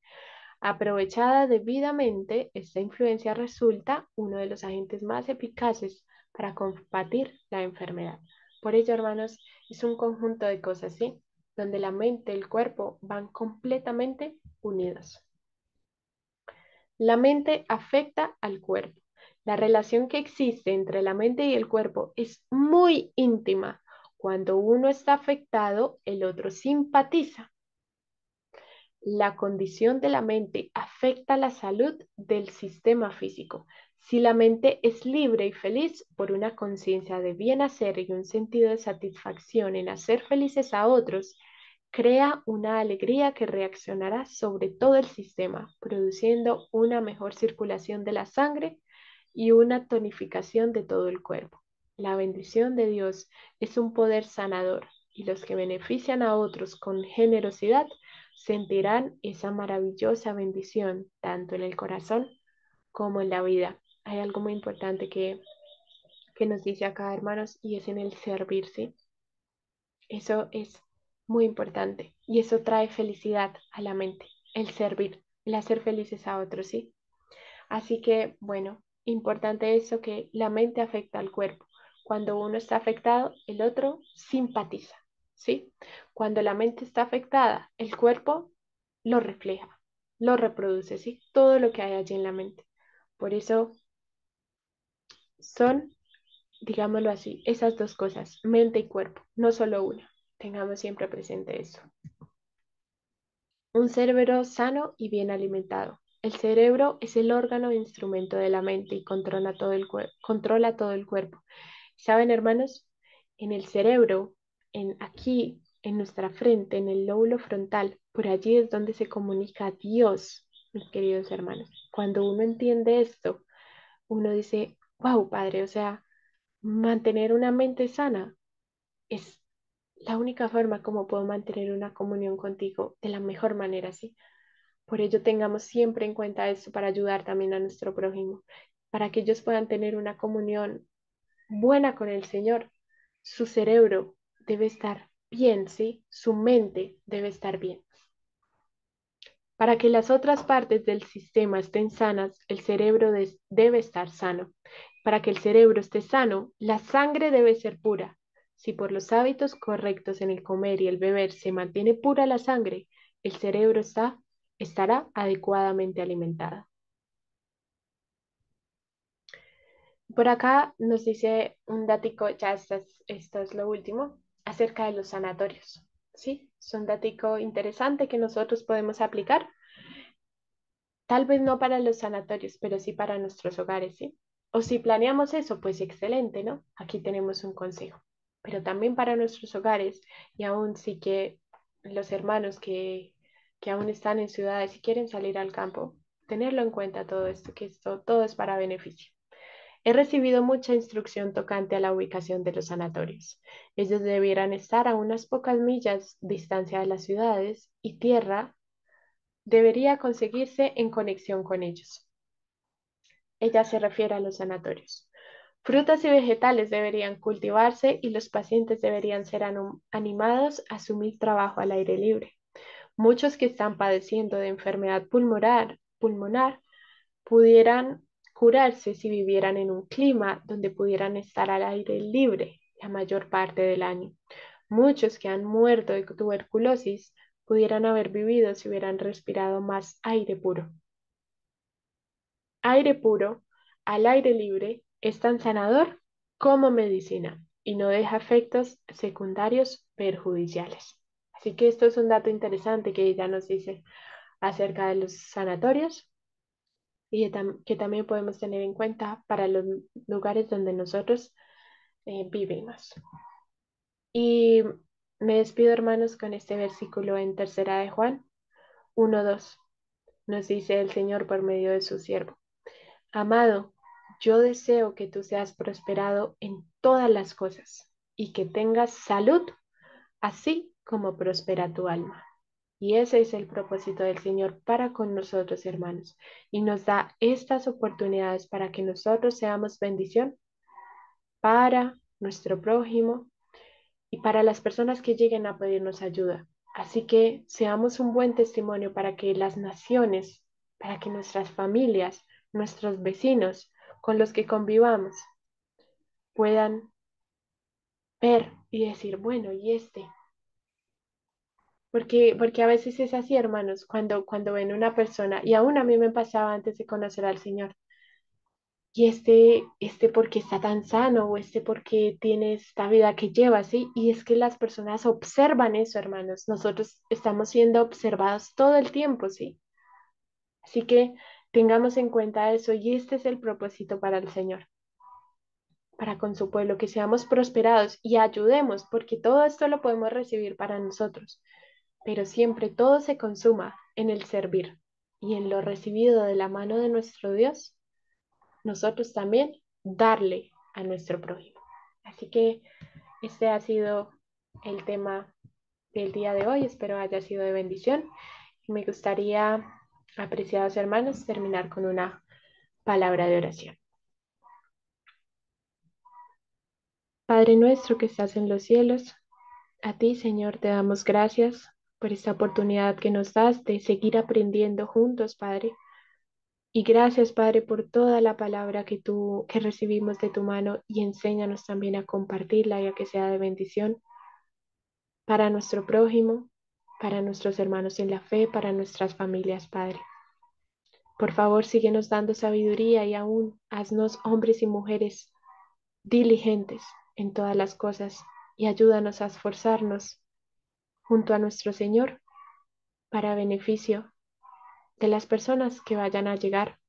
Aprovechada debidamente, esta influencia resulta uno de los agentes más eficaces para combatir la enfermedad. Por ello, hermanos, es un conjunto de cosas, ¿sí? Donde la mente y el cuerpo van completamente unidos. La mente afecta al cuerpo. La relación que existe entre la mente y el cuerpo es muy íntima. Cuando uno está afectado, el otro simpatiza. La condición de la mente afecta la salud del sistema físico. Si la mente es libre y feliz por una conciencia de bien hacer y un sentido de satisfacción en hacer felices a otros, crea una alegría que reaccionará sobre todo el sistema, produciendo una mejor circulación de la sangre y una tonificación de todo el cuerpo. La bendición de Dios es un poder sanador y los que benefician a otros con generosidad sentirán esa maravillosa bendición tanto en el corazón como en la vida. Hay algo muy importante que nos dice acá, hermanos, y es en el servirse. Eso es muy importante y eso trae felicidad a la mente, el servir, el hacer felices a otros, ¿sí? Así que, bueno, importante eso que la mente afecta al cuerpo. Cuando uno está afectado, el otro simpatiza, ¿sí? Cuando la mente está afectada, el cuerpo lo refleja, lo reproduce, ¿sí? Todo lo que hay allí en la mente. Por eso son, digámoslo así, esas dos cosas, mente y cuerpo, no solo una. Tengamos siempre presente eso. Un cerebro sano y bien alimentado. El cerebro es el órgano e instrumento de la mente y controla todo el cuerpo. ¿Saben, hermanos? En el cerebro, aquí, en nuestra frente, en el lóbulo frontal, por allí es donde se comunica Dios, mis queridos hermanos. Cuando uno entiende esto, uno dice, wow, Padre, o sea, mantener una mente sana es la única forma como puedo mantener una comunión contigo de la mejor manera, ¿sí? Por ello, tengamos siempre en cuenta esto para ayudar también a nuestro prójimo, para que ellos puedan tener una comunión buena con el Señor. Su cerebro debe estar bien, ¿sí? Su mente debe estar bien. Para que las otras partes del sistema estén sanas, el cerebro debe estar sano. Para que el cerebro esté sano, la sangre debe ser pura. Si por los hábitos correctos en el comer y el beber se mantiene pura la sangre, el cerebro estará adecuadamente alimentado. Por acá nos dice un datico, ya esto es lo último, acerca de los sanatorios. ¿Sí? Es un datico interesante que nosotros podemos aplicar. Tal vez no para los sanatorios, pero sí para nuestros hogares, ¿sí? O si planeamos eso, pues excelente, ¿no? Aquí tenemos un consejo. Pero también para nuestros hogares, y aún sí que los hermanos que aún están en ciudades y quieren salir al campo, tenerlo en cuenta todo esto, que esto todo es para beneficio. He recibido mucha instrucción tocante a la ubicación de los sanatorios. Ellos debieran estar a unas pocas millas distancia de las ciudades y tierra debería conseguirse en conexión con ellos. Ella se refiere a los sanatorios. Frutas y vegetales deberían cultivarse y los pacientes deberían ser animados a asumir trabajo al aire libre. Muchos que están padeciendo de enfermedad pulmonar pudieran curarse si vivieran en un clima donde pudieran estar al aire libre la mayor parte del año. Muchos que han muerto de tuberculosis pudieran haber vivido si hubieran respirado más aire puro. Aire puro, al aire libre, es tan sanador como medicina y no deja efectos secundarios perjudiciales. Así que esto es un dato interesante que ella nos dice acerca de los sanatorios y que también podemos tener en cuenta para los lugares donde nosotros vivimos. Y me despido, hermanos, con este versículo en Tercera de Juan 1:2. Nos dice el Señor por medio de su siervo. Amado, yo deseo que tú seas prosperado en todas las cosas y que tengas salud, así como prospera tu alma. Y ese es el propósito del Señor para con nosotros, hermanos. Y nos da estas oportunidades para que nosotros seamos bendición para nuestro prójimo y para las personas que lleguen a pedirnos ayuda. Así que seamos un buen testimonio para que las naciones, para que nuestras familias, nuestros vecinos con los que convivamos puedan ver y decir, bueno, ¿y este? Porque a veces es así, hermanos, cuando ven una persona, y aún a mí me pasaba antes de conocer al Señor, y este porque está tan sano, o este porque tiene esta vida que lleva, ¿sí? Y es que las personas observan eso, hermanos. Nosotros estamos siendo observados todo el tiempo, ¿sí? Así que tengamos en cuenta eso, y este es el propósito para el Señor, para con su pueblo, que seamos prosperados y ayudemos, porque todo esto lo podemos recibir para nosotros, pero siempre todo se consuma en el servir y en lo recibido de la mano de nuestro Dios, nosotros también darle a nuestro prójimo. Así que este ha sido el tema del día de hoy, espero haya sido de bendición y me gustaría, apreciados hermanos, terminar con una palabra de oración. Padre nuestro que estás en los cielos, a ti, Señor, te damos gracias por esta oportunidad que nos das de seguir aprendiendo juntos, Padre. Y gracias, Padre, por toda la palabra que recibimos de tu mano y enséñanos también a compartirla y a que sea de bendición para nuestro prójimo, para nuestros hermanos en la fe, para nuestras familias, Padre. Por favor, síguenos dando sabiduría y aún haznos hombres y mujeres diligentes en todas las cosas y ayúdanos a esforzarnos junto a nuestro Señor para beneficio de las personas que vayan a llegar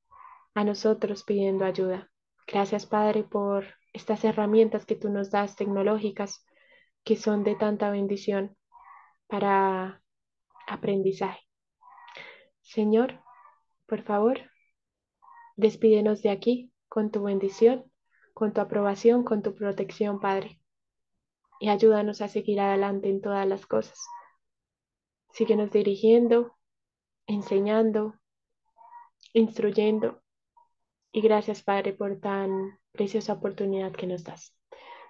a nosotros pidiendo ayuda. Gracias, Padre, por estas herramientas que tú nos das tecnológicas que son de tanta bendición para aprendizaje. Señor, por favor, despídenos de aquí con tu bendición, con tu aprobación, con tu protección, Padre, y ayúdanos a seguir adelante en todas las cosas. Síguenos dirigiendo, enseñando, instruyendo, y gracias, Padre, por tan preciosa oportunidad que nos das.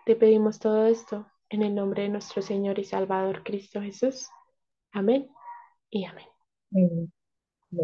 Te pedimos todo esto en el nombre de nuestro Señor y Salvador Cristo Jesús. Amén y amén.